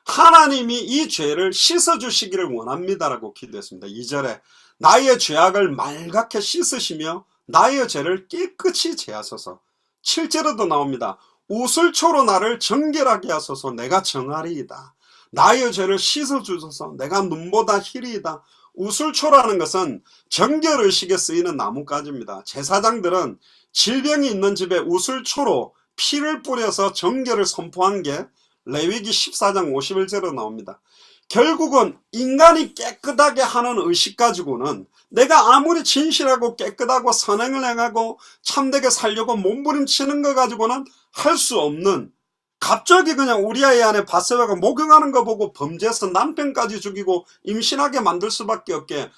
Speaker 1: 하나님이 이 죄를 씻어주시기를 원합니다라고 기도했습니다. 2절에 나의 죄악을 말갛게 씻으시며 나의 죄를 깨끗이 제하소서. 7절에도 나옵니다. 우슬초로 나를 정결하게 하소서. 내가 정하리이다. 나의 죄를 씻어주소서. 내가 눈보다 희리이다. 우슬초라는 것은 정결의식에 쓰이는 나뭇가지입니다. 제사장들은 질병이 있는 집에 우슬초로 피를 뿌려서 정결을 선포한 게 레위기 14장 51절로 나옵니다. 결국은 인간이 깨끗하게 하는 의식 가지고는 내가 아무리 진실하고 깨끗하고 선행을 행하고 참되게 살려고 몸부림치는 거 가지고는 할 수 없는, 갑자기 그냥 우리아의 아내 바세바가 목욕하는 거 보고 범죄해서 남편까지 죽이고 임신하게 만들 수밖에 없게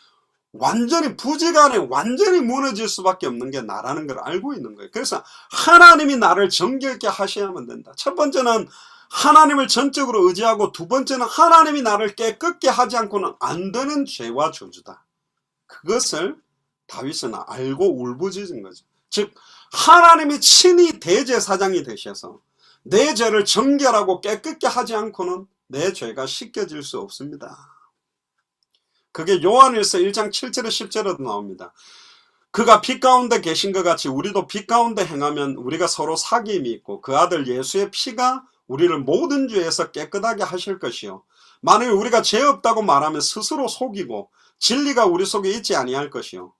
Speaker 1: 완전히 부지간에 완전히 무너질 수밖에 없는 게 나라는 걸 알고 있는 거예요. 그래서 하나님이 나를 정결케 하셔야만 된다. 첫 번째는 하나님을 전적으로 의지하고, 두 번째는 하나님이 나를 깨끗게 하지 않고는 안 되는 죄와 저주다. 그것을 다윗은 알고 울부짖은 거죠. 즉 하나님이 친히 대제사장이 되셔서 내 죄를 정결하고 깨끗게 하지 않고는 내 죄가 씻겨질 수 없습니다. 그게 요한일서 1장 7절에 10절에도 나옵니다. 그가 빛 가운데 계신 것 같이 우리도 빛 가운데 행하면 우리가 서로 사귐이 있고 그 아들 예수의 피가 우리를 모든 죄에서 깨끗하게 하실 것이요 만일 우리가 죄 없다고 말하면 스스로 속이고 진리가 우리 속에 있지 아니할 것이요.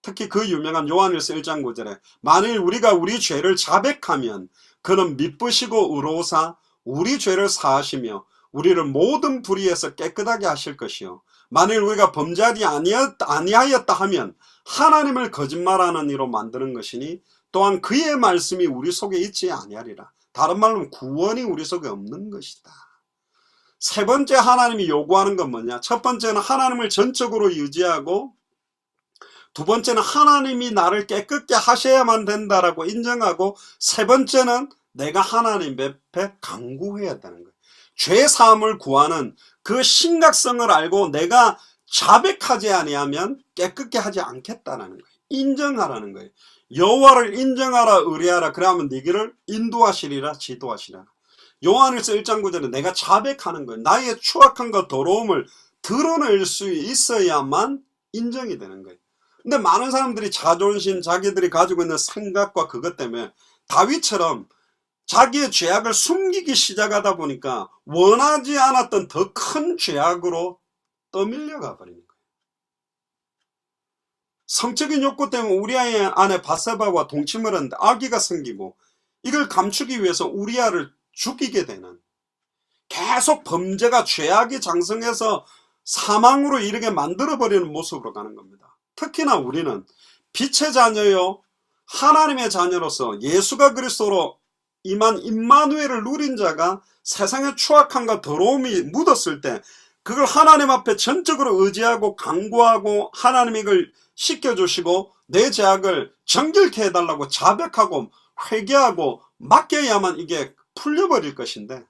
Speaker 1: 특히 그 유명한 요한일서 1장 9절에 만일 우리가 우리 죄를 자백하면 그는 미쁘시고 의로우사 우리 죄를 사하시며 우리를 모든 불의에서 깨끗하게 하실 것이요 만일 우리가 범죄하지 아니하였다 하면 하나님을 거짓말하는 이로 만드는 것이니 또한 그의 말씀이 우리 속에 있지 아니하리라. 다른 말로 구원이 우리 속에 없는 것이다. 세 번째 하나님이 요구하는 건 뭐냐? 첫 번째는 하나님을 전적으로 의지하고, 두 번째는 하나님이 나를 깨끗게 하셔야만 된다라고 인정하고, 세 번째는 내가 하나님 앞에 간구해야 한다는 거예요. 죄사함을 구하는 그 심각성을 알고 내가 자백하지 아니하면 깨끗게 하지 않겠다는 거예요. 인정하라는 거예요. 여호와를 인정하라 의뢰하라 그러면 네 길을 인도하시리라 지도하시리라. 요한일서 1장 9절에 내가 자백하는 거예요. 나의 추악함과 더러움을 드러낼 수 있어야만 인정이 되는 거예요. 근데 많은 사람들이 자존심, 자기들이 가지고 있는 생각과 그것 때문에 다윗처럼 자기의 죄악을 숨기기 시작하다 보니까 원하지 않았던 더 큰 죄악으로 떠밀려가 버리는 거예요. 성적인 욕구 때문에 우리아의 아내 바세바와 동침을 하는데 아기가 생기고 이걸 감추기 위해서 우리아를 죽이게 되는, 계속 범죄가 죄악이 장성해서 사망으로 이르게 만들어버리는 모습으로 가는 겁니다. 특히나 우리는 빛의 자녀요 하나님의 자녀로서 예수가 그리스도로 임한 임마누엘을 누린 자가 세상의 추악함과 더러움이 묻었을 때 그걸 하나님 앞에 전적으로 의지하고 간구하고 하나님이 이걸 씻겨주시고 내 죄악을 정결케 해달라고 자백하고 회개하고 맡겨야만 이게 풀려버릴 것인데,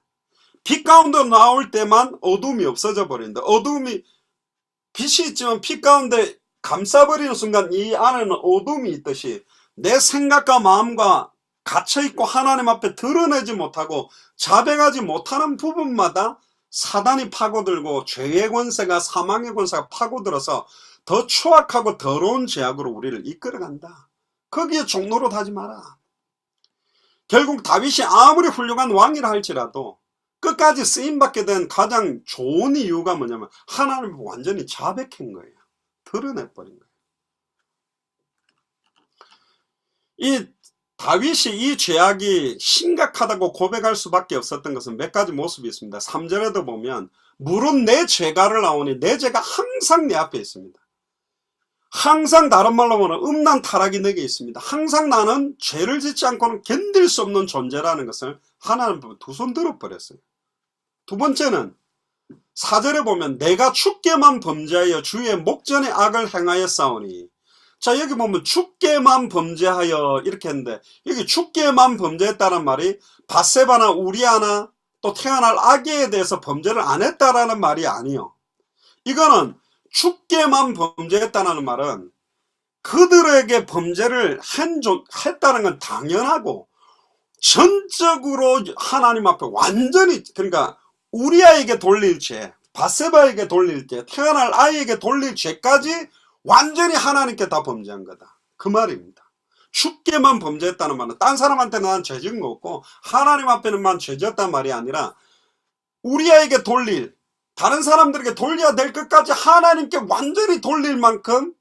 Speaker 1: 빛 가운데 나올 때만 어둠이 없어져 버린다. 어둠이, 빛이 있지만 빛 가운데 감싸버리는 순간 이 안에는 어둠이 있듯이 내 생각과 마음과 갇혀있고 하나님 앞에 드러내지 못하고 자백하지 못하는 부분마다 사단이 파고들고 죄의 권세가, 사망의 권세가 파고들어서 더 추악하고 더러운 죄악으로 우리를 이끌어간다. 거기에 종노릇 하지 마라. 결국 다윗이 아무리 훌륭한 왕이라 할지라도 끝까지 쓰임받게 된 가장 좋은 이유가 뭐냐면 하나님을 완전히 자백한 거예요. 드러내버린 거예요. 이 다윗이 이 죄악이 심각하다고 고백할 수밖에 없었던 것은 몇 가지 모습이 있습니다. 3절에도 보면 물은 내 죄가를 나오니 내 죄가 항상 내 앞에 있습니다. 항상, 다른 말로 말하면 음란 타락이 내게 있습니다. 항상 나는 죄를 짓지 않고는 견딜 수 없는 존재라는 것을 하나님 보면 두 손 들어버렸어요. 두 번째는 4절에 보면 내가 주께만 범죄하여 주의 목전에 악을 행하였사오니, 자, 여기 보면 주께만 범죄하여 이렇게 했는데 여기 주께만 범죄했다는 말이 밧세바나 우리아나 또 태어날 아기에 대해서 범죄를 안 했다라는 말이 아니요. 이거는 주께만 범죄했다는 말은 그들에게 범죄를 했다는 건 당연하고 전적으로 하나님 앞에 완전히, 그러니까 우리아에게 돌릴 죄, 밧세바에게 돌릴 죄, 태어날 아이에게 돌릴 죄까지 완전히 하나님께 다 범죄한 거다. 그 말입니다. 주께만 범죄했다는 말은 딴 사람한테는 난 죄 지은 거 없고 하나님 앞에는만 죄 지었단 말이 아니라 우리아에게 돌릴, 다른 사람들에게 돌려야 될 것까지 하나님께 완전히 돌릴 만큼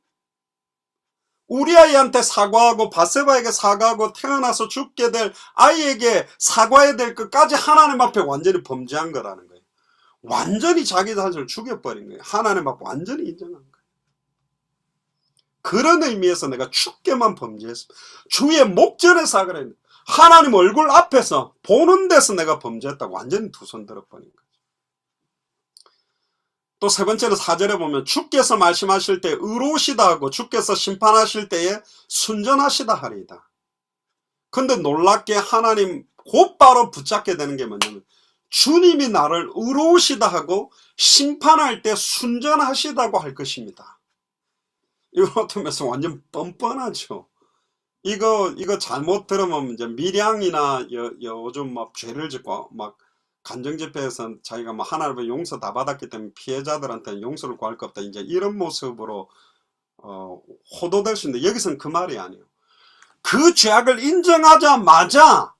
Speaker 1: 우리아이한테 사과하고 밧세바에게 사과하고 태어나서 죽게 될 아이에게 사과해야 될 것까지 하나님 앞에 완전히 범죄한 거라는 거예요. 완전히 자기 자신을 죽여버린 거예요. 하나님 앞에 완전히 인정한 거예요. 그런 의미에서 내가 주께만 범죄했습니다. 주의 목전에 사과를 했는데 하나님 얼굴 앞에서 보는 데서 내가 범죄했다고 완전히 두 손 들어버린 거예요. 또 세 번째로 4절에 보면 주께서 말씀하실 때 의로우시다 하고 주께서 심판하실 때에 순전하시다 하리이다. 근데 놀랍게 하나님 곧바로 붙잡게 되는 게 뭐냐면 주님이 나를 의로우시다 하고 심판할 때 순전하시다고 할 것입니다. 이거 같으면서 완전 뻔뻔하죠. 이거 잘못 들으면 이제 밀양이나 요즘 막 죄를 짓고 막 간정집회에서 자기가 뭐 하나님의 용서 다 받았기 때문에 피해자들한테는 용서를 구할 것 없다, 이제 이런 모습으로 호도될 수 있는데 여기서는 그 말이 아니에요. 그 죄악을 인정하자마자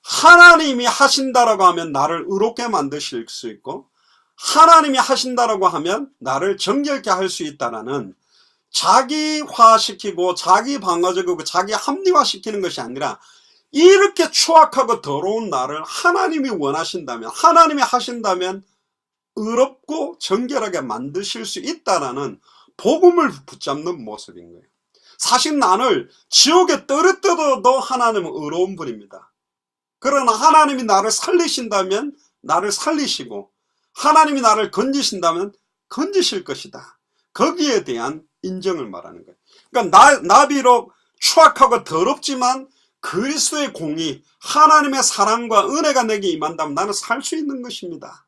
Speaker 1: 하나님이 하신다라고 하면 나를 의롭게 만드실 수 있고 하나님이 하신다라고 하면 나를 정결케 할 수 있다라는 자기화시키고 자기 방어적이고 자기 합리화시키는 것이 아니라 이렇게 추악하고 더러운 나를 하나님이 원하신다면, 하나님이 하신다면 의롭고 정결하게 만드실 수 있다라는 복음을 붙잡는 모습인 거예요. 사실 나를 지옥에 떨어뜨려도 하나님은 의로운 분입니다. 그러나 하나님이 나를 살리신다면 나를 살리시고 하나님이 나를 건지신다면 건지실 것이다. 거기에 대한 인정을 말하는 거예요. 그러니까 나 비록 추악하고 더럽지만 그리스도의 공의, 하나님의 사랑과 은혜가 내게 임한다면 나는 살 수 있는 것입니다.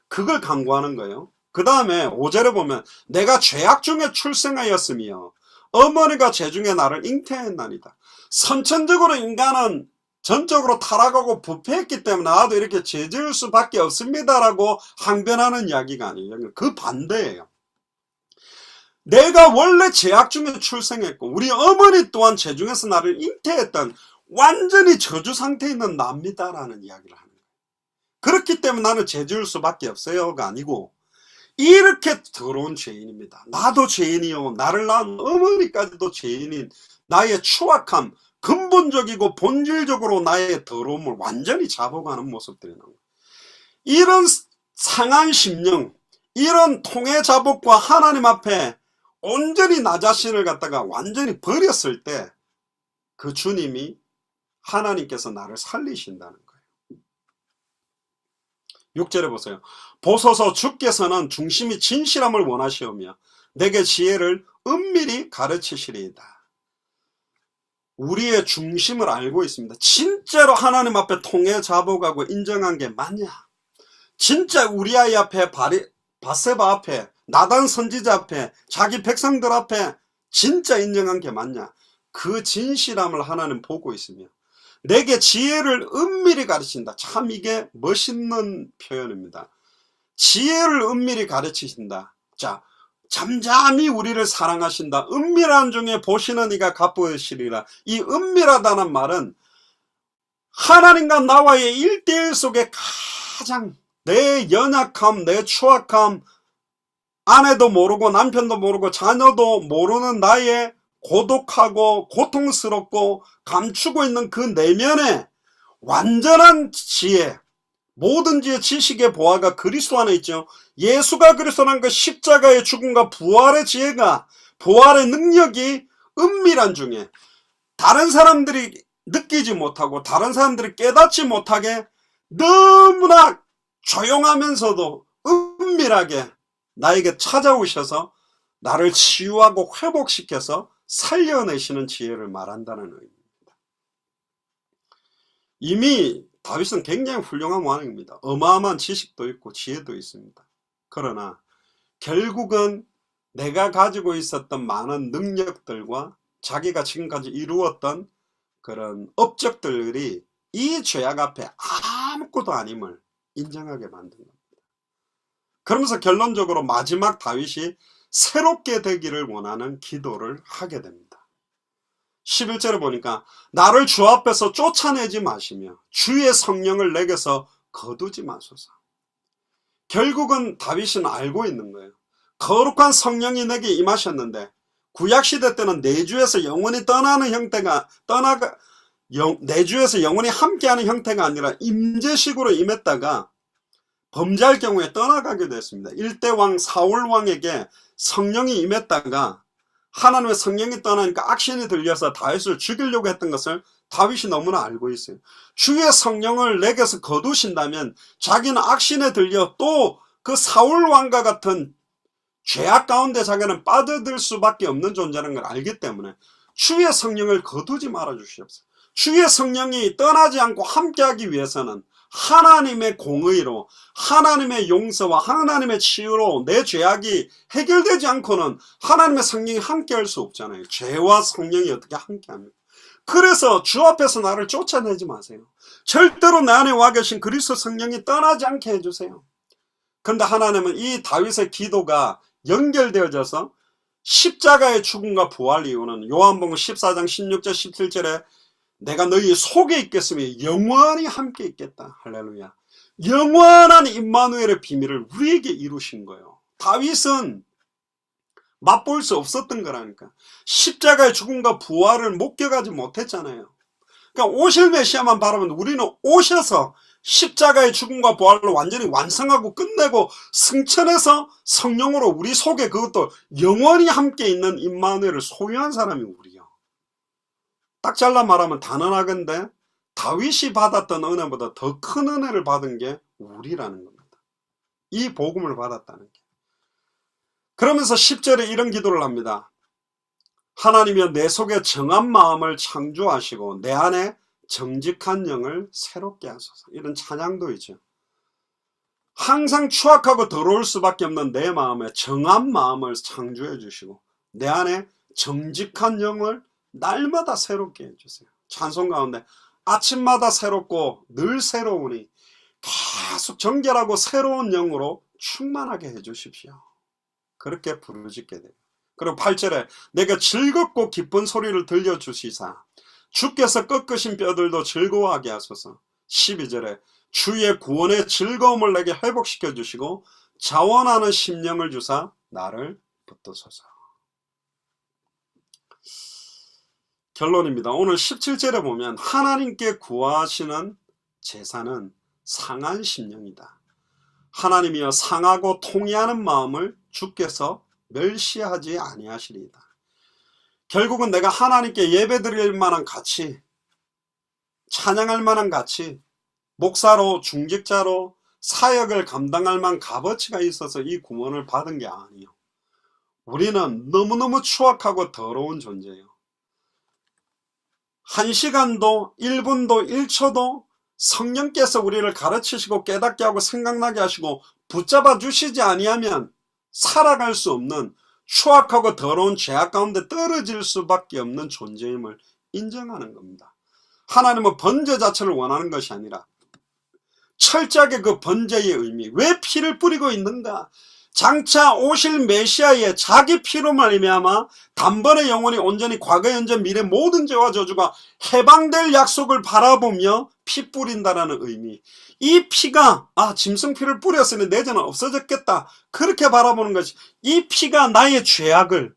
Speaker 1: 그걸 강구하는 거예요. 그 다음에 5절에 보면 내가 죄악 중에 출생하였으며 어머니가 죄 중에 나를 잉태했나이다. 선천적으로 인간은 전적으로 타락하고 부패했기 때문에 나도 이렇게 죄 지을 수밖에 없습니다라고 항변하는 이야기가 아니에요. 그 반대예요. 내가 원래 죄악 중에 출생했고 우리 어머니 또한 죄 중에서 나를 잉태했던 완전히 저주 상태에 있는 납니다라는 이야기를 하는 거예요. 그렇기 때문에 나는 죄 지을 수밖에 없어요가 아니고 이렇게 더러운 죄인입니다. 나도 죄인이요, 나를 낳은 어머니까지도 죄인인 나의 추악함, 근본적이고 본질적으로 나의 더러움을 완전히 자복하는 모습들이 나옵니다. 이런 상한 심령, 이런 통해 자복과 하나님 앞에 온전히 나 자신을 갖다가 완전히 버렸을 때 그 주님이 하나님께서 나를 살리신다는 거예요. 6절에 보세요. 보소서 주께서는 중심이 진실함을 원하시오며 내게 지혜를 은밀히 가르치시리이다. 우리의 중심을 알고 있습니다. 진짜로 하나님 앞에 통해 자복하고 인정한 게 맞냐? 진짜 우리아이 앞에 밧세바 앞에 나단 선지자 앞에 자기 백성들 앞에 진짜 인정한 게 맞냐? 그 진실함을 하나님 보고 있으며 내게 지혜를 은밀히 가르친다. 참 이게 멋있는 표현입니다. 지혜를 은밀히 가르치신다. 자, 잠잠히 우리를 사랑하신다. 은밀한 중에 보시는 이가 갚으시리라. 이 은밀하다는 말은 하나님과 나와의 1대1 속에 가장 내 연약함, 내 추악함, 아내도 모르고 남편도 모르고 자녀도 모르는 나의 고독하고 고통스럽고 감추고 있는 그 내면에 완전한 지혜, 모든 지혜 지식의 보화가 그리스도 안에 있죠. 예수가 그리스도라는 그 십자가의 죽음과 부활의 지혜가, 부활의 능력이 은밀한 중에 다른 사람들이 느끼지 못하고 다른 사람들이 깨닫지 못하게 너무나 조용하면서도 은밀하게 나에게 찾아오셔서 나를 치유하고 회복시켜서 살려내시는 지혜를 말한다는 의미입니다. 이미 다윗은 굉장히 훌륭한 왕입니다. 어마어마한 지식도 있고 지혜도 있습니다. 그러나 결국은 내가 가지고 있었던 많은 능력들과 자기가 지금까지 이루었던 그런 업적들이 이 죄악 앞에 아무것도 아님을 인정하게 만든 겁니다. 그러면서 결론적으로 마지막 다윗이 새롭게 되기를 원하는 기도를 하게 됩니다. 11절에 보니까 나를 주 앞에서 쫓아내지 마시며 주의 성령을 내게서 거두지 마소서. 결국은 다윗은 알고 있는 거예요. 거룩한 성령이 내게 임하셨는데 구약시대 때는 내주에서 영원히 떠나는 형태가 내주에서 영원히 함께하는 형태가 아니라 임재식으로 임했다가 범죄할 경우에 떠나가게 됐습니다. 1대 왕 사울 왕에게 성령이 임했다가 하나님의 성령이 떠나니까 악신이 들려서 다윗을 죽이려고 했던 것을 다윗이 너무나 알고 있어요. 주의 성령을 내게서 거두신다면 자기는 악신에 들려 또 그 사울 왕과 같은 죄악 가운데 자기는 빠져들 수밖에 없는 존재라는 걸 알기 때문에 주의 성령을 거두지 말아 주시옵소서. 주의 성령이 떠나지 않고 함께하기 위해서는 하나님의 공의로, 하나님의 용서와 하나님의 치유로 내 죄악이 해결되지 않고는 하나님의 성령이 함께할 수 없잖아요. 죄와 성령이 어떻게 함께합니까? 그래서 주 앞에서 나를 쫓아내지 마세요. 절대로 내 안에 와 계신 그리스도 성령이 떠나지 않게 해주세요. 그런데 하나님은 이 다윗의 기도가 연결되어져서 십자가의 죽음과 부활 이유는 요한복음 14장 16절 17절에 내가 너희 속에 있겠으며 영원히 함께 있겠다. 할렐루야. 영원한 임마누엘의 비밀을 우리에게 이루신 거예요. 다윗은 맛볼 수 없었던 거라니까. 십자가의 죽음과 부활을 목격하지 못했잖아요. 그러니까 오실 메시아만 바라보면 우리는 오셔서 십자가의 죽음과 부활을 완전히 완성하고 끝내고 승천해서 성령으로 우리 속에 그것도 영원히 함께 있는 임마누엘을 소유한 사람이 우리요. 딱 잘라 말하면 단언하건대 다윗이 받았던 은혜보다 더 큰 은혜를 받은 게 우리라는 겁니다. 이 복음을 받았다는 게. 그러면서 10절에 이런 기도를 합니다. 하나님이여 내 속에 정한 마음을 창조하시고 내 안에 정직한 영을 새롭게 하소서. 이런 찬양도 있죠. 항상 추악하고 더러울 수밖에 없는 내 마음에 정한 마음을 창조해 주시고 내 안에 정직한 영을 날마다 새롭게 해주세요. 찬송 가운데 아침마다 새롭고 늘 새로우니 계속 정결하고 새로운 영으로 충만하게 해주십시오. 그렇게 부르짖게 돼요. 그리고 8절에 내가 즐겁고 기쁜 소리를 들려주시사 주께서 꺾으신 뼈들도 즐거워하게 하소서. 12절에 주의 구원의 즐거움을 내게 회복시켜 주시고 자원하는 심령을 주사 나를 붙드소서. 결론입니다. 오늘 17절에 보면 하나님께 구하시는 제사는 상한 심령이다. 하나님이여 상하고 통회하는 마음을 주께서 멸시하지 아니하시리이다. 결국은 내가 하나님께 예배드릴 만한 가치, 찬양할 만한 가치, 목사로 중직자로 사역을 감당할 만한 값어치가 있어서 이 구원을 받은 게 아니요. 우리는 너무너무 추악하고 더러운 존재예요. 1시간도 1분도 1초도 성령께서 우리를 가르치시고 깨닫게 하고 생각나게 하시고 붙잡아 주시지 아니하면 살아갈 수 없는 추악하고 더러운 죄악 가운데 떨어질 수밖에 없는 존재임을 인정하는 겁니다. 하나님은 번제 자체를 원하는 것이 아니라 철저하게 그 번제의 의미, 왜 피를 뿌리고 있는가? 장차 오실 메시아의 자기 피로 말미암아 단번에 영원히 온전히 과거 현재 미래 모든 죄와 저주가 해방될 약속을 바라보며 피 뿌린다라는 의미. 이 피가 짐승 피를 뿌렸으니 내 죄는 없어졌겠다, 그렇게 바라보는 것이, 이 피가 나의 죄악을,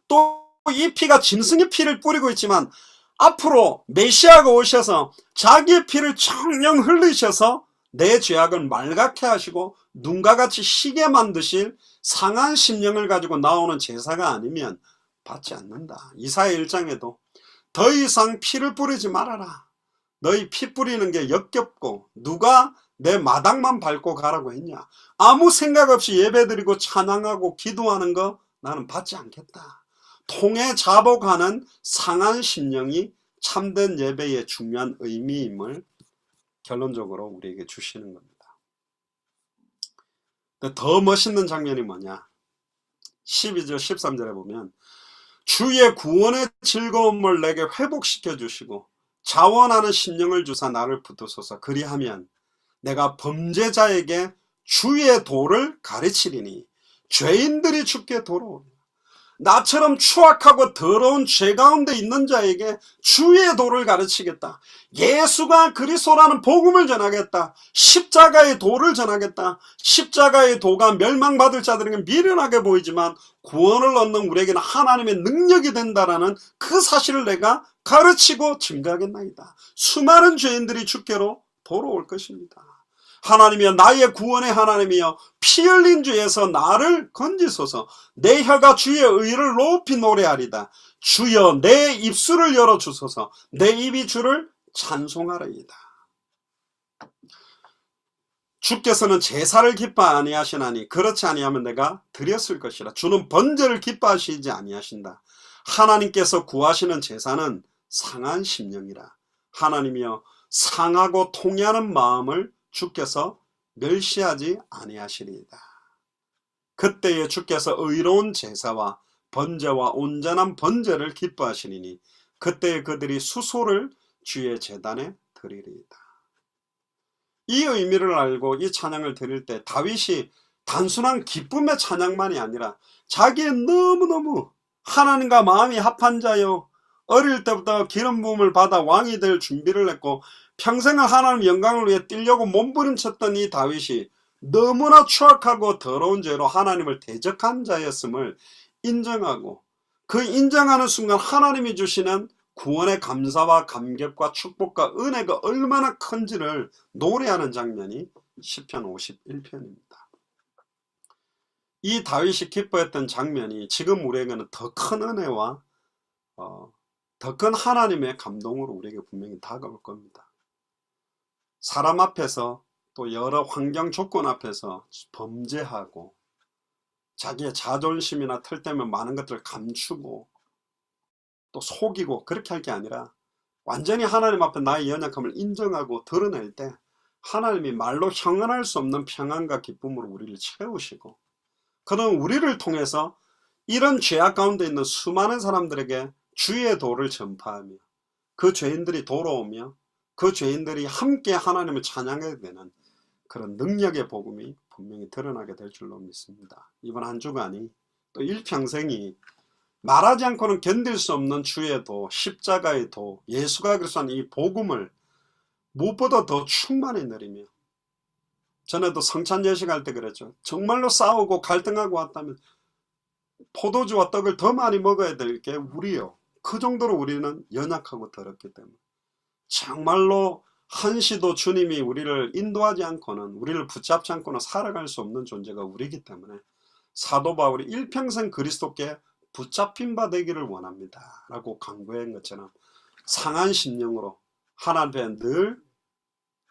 Speaker 1: 또 이 피가 짐승의 피를 뿌리고 있지만 앞으로 메시아가 오셔서 자기의 피를 청령 흘리셔서 내 죄악을 말갛게 하시고 눈과 같이 희게 만드실 상한 심령을 가지고 나오는 제사가 아니면 받지 않는다. 이사야 1장에도 더 이상 피를 뿌리지 말아라, 너희 피 뿌리는 게 역겹고 누가 내 마당만 밟고 가라고 했냐, 아무 생각 없이 예배드리고 찬양하고 기도하는 거 나는 받지 않겠다. 통해 자복하는 상한 심령이 참된 예배의 중요한 의미임을 결론적으로 우리에게 주시는 겁니다. 더 멋있는 장면이 뭐냐, 12절 13절에 보면 주의 구원의 즐거움을 내게 회복시켜 주시고 자원하는 심령을 주사 나를 붙드소서. 그리하면 내가 범죄자에게 주의 도를 가르치리니 죄인들이 주께 돌아오리라. 나처럼 추악하고 더러운 죄 가운데 있는 자에게 주의 도를 가르치겠다. 예수가 그리스도라는 복음을 전하겠다. 십자가의 도를 전하겠다. 십자가의 도가 멸망받을 자들에게 미련하게 보이지만 구원을 얻는 우리에게는 하나님의 능력이 된다라는 그 사실을 내가 가르치고 증거하겠나이다. 수많은 죄인들이 주께로 돌아올 것입니다. 하나님이여, 나의 구원의 하나님이여, 피 흘린 죄에서 나를 건지소서. 내 혀가 주의 의를 높이 노래하리다. 주여 내 입술을 열어주소서. 내 입이 주를 찬송하리이다. 주께서는 제사를 기뻐 아니하시나니 그렇지 아니하면 내가 드렸을 것이라. 주는 번제를 기뻐하시지 아니하신다. 하나님께서 구하시는 제사는 상한 심령이라. 하나님이여, 상하고 통해하는 마음을 주께서 멸시하지 아니하시리이다. 그때에 주께서 의로운 제사와 번제와 온전한 번제를 기뻐하시리니 그때에 그들이 수소를 주의 제단에 드리리이다. 이 의미를 알고 이 찬양을 드릴 때 다윗이 단순한 기쁨의 찬양만이 아니라 자기의 너무너무 하나님과 마음이 합한 자요, 어릴 때부터 기름 부음을 받아 왕이 될 준비를 했고 평생을 하나님 영광을 위해 뛰려고 몸부림쳤던 이 다윗이 너무나 추악하고 더러운 죄로 하나님을 대적한 자였음을 인정하고, 그 인정하는 순간 하나님이 주시는 구원의 감사와 감격과 축복과 은혜가 얼마나 큰지를 노래하는 장면이 시편 51편입니다. 이 다윗이 기뻐했던 장면이 지금 우리에게는 더 큰 은혜와 더 큰 하나님의 감동으로 우리에게 분명히 다가올 겁니다. 사람 앞에서 또 여러 환경 조건 앞에서 범죄하고 자기의 자존심이나 털 때문에 많은 것들을 감추고 또 속이고 그렇게 할 게 아니라 완전히 하나님 앞에 나의 연약함을 인정하고 드러낼 때 하나님이 말로 형언할 수 없는 평안과 기쁨으로 우리를 채우시고, 그는 우리를 통해서 이런 죄악 가운데 있는 수많은 사람들에게 주의 도를 전파하며 그 죄인들이 돌아오며 그 죄인들이 함께 하나님을 찬양하게 되는 그런 능력의 복음이 분명히 드러나게 될 줄로 믿습니다. 이번 한 주간이 또 일평생이 말하지 않고는 견딜 수 없는 주의 도, 십자가의 도, 예수가 그리스도한 이 복음을 무엇보다 더 충만히 누리며, 전에도 성찬 예식할 때 그랬죠. 정말로 싸우고 갈등하고 왔다면 포도주와 떡을 더 많이 먹어야 될 게 우리요. 그 정도로 우리는 연약하고 더럽기 때문에 정말로 한시도 주님이 우리를 인도하지 않고는, 우리를 붙잡지 않고는 살아갈 수 없는 존재가 우리이기 때문에 사도 바울이 일평생 그리스도께 붙잡힌 바 되기를 원합니다 라고 강구한 것처럼 상한 심령으로 하나님 앞에 늘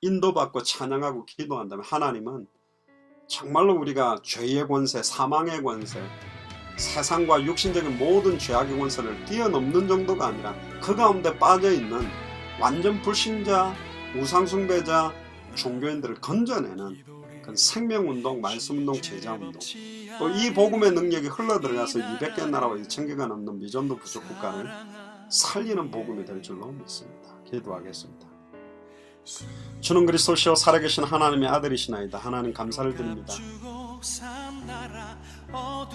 Speaker 1: 인도받고 찬양하고 기도한다면 하나님은 정말로 우리가 죄의 권세, 사망의 권세, 세상과 육신적인 모든 죄악의 권세를 뛰어넘는 정도가 아니라 그 가운데 빠져있는 완전 불신자, 우상숭배자, 종교인들을 건져내는 그 생명운동, 말씀운동, 제자운동, 또 이 복음의 능력이 흘러들어가서 200개 나라와 2000개가 넘는 미전도 부족 국가를 살리는 복음이 될 줄로 믿습니다. 기도하겠습니다. 주는 그리스도시요 살아계신 하나님의 아들이시나이다. 하나님 감사를 드립니다.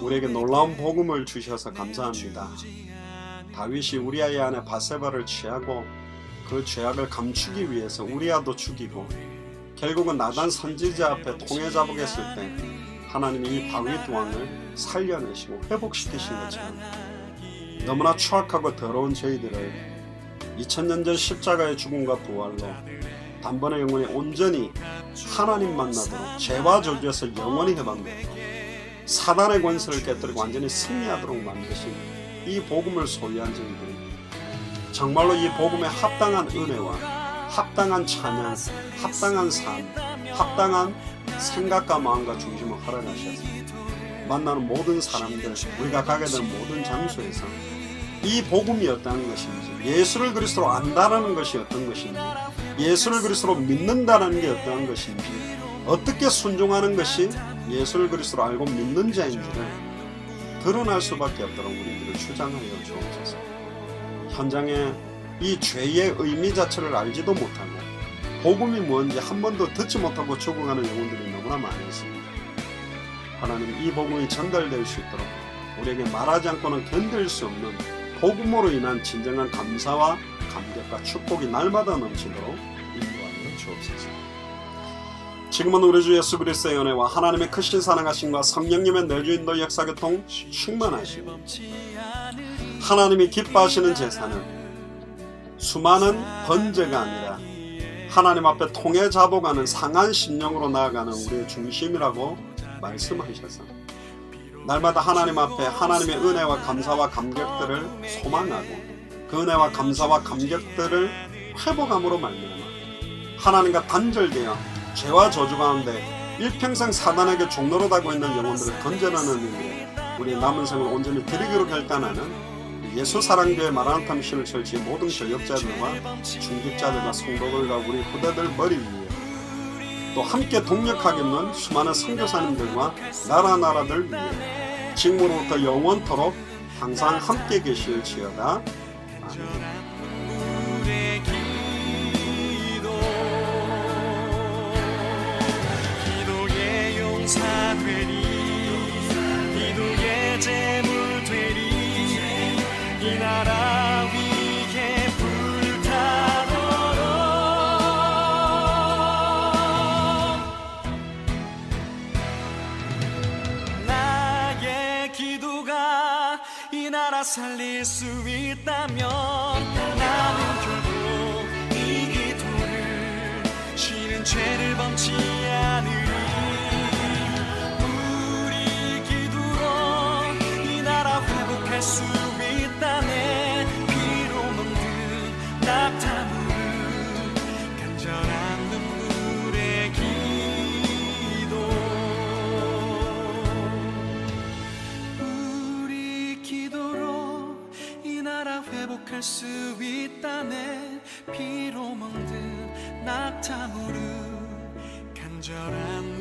Speaker 1: 우리에게 놀라운 복음을 주셔서 감사합니다. 다윗이 우리아의 아내 바세바를 취하고 그 죄악을 감추기 위해서 우리아도 죽이고 결국은 나단 선지자 앞에 통해 잡으겠을 때 하나님이 이 다윗 왕을 살려내시고 회복시키신 것처럼 너무나 추악하고 더러운 저희들을 2000년 전 십자가의 죽음과 부활로 단번에 영원히 온전히 하나님 만나도록 죄와 저주에서 영원히 해방되도록 사단의 권세를 깨뜨리고 완전히 승리하도록 만드신 이 복음을 소유한 저희들이 정말로 이 복음에 합당한 은혜와 합당한 찬양, 합당한 삶, 합당한 생각과 마음과 중심을 허락하셔서 만나는 모든 사람들, 우리가 가게 되는 모든 장소에서 이 복음이 어떤 것인지, 예수를 그리스도로 안다라는 것이 어떤 것인지, 예수를 그리스도로 믿는다는 게 어떤 것인지, 어떻게 순종하는 것이 예수를 그리스도로 알고 믿는 자인지를 드러날 수밖에 없도록 우리들을 주장하여 주옵소서. 현장에 이 죄의 의미 자체를 알지도 못하고 복음이 뭔지 한 번도 듣지 못하고 죽어가는 영혼들이 너무나 많이 있습니다. 하나님, 이 복음이 전달될 수 있도록 우리에게 말하지 않고는 견딜 수 없는 복음으로 인한 진정한 감사와 감격과 축복이 날마다 넘치도록 인도하여 주옵소서. 지금은 우리 주 예수 그리스도의 은혜와 하나님의 크신 사랑하심과 성령님의 내주인도 역사교통 충만하시고 하나님이 기뻐하시는 제사는 수많은 번제가 아니라 하나님 앞에 통해 잡아가는 상한 심령으로 나아가는 우리의 중심이라고 말씀하셔서 날마다 하나님 앞에 하나님의 은혜와 감사와 감격들을 소망하고 그 은혜와 감사와 감격들을 회복함으로 말미암아 하나님과 단절되어 죄와 저주 가운데 일평생 사단에게 종노릇하고 있는 영혼들을 건져내는 일에 우리 남은 생을 온전히 드리기로 결단하는 예수 사랑교회 마라나타 미션을 설치 모든 전역자들과 중직자들과 성도들과 우리 후대들 머리 위에 또 함께 동력하겠는 수많은 선교사님들과 나라들 위에 지금으로부터 영원토록 항상 함께 계실지어다. 아멘.
Speaker 2: 기도의 제물 되리 이 나라 위에 불타도록 나의 기도가 이 나라 살릴 수 있다면 나는 결국 이 기도를 쉬는 죄를 범치 않으리. 회복할 수 있다네. 피로 먹는 낙타물 간절한 눈물의 기도 우리 기도로 이 나라 회복할 수 있다네. 피로 먹는 낙타물 간절한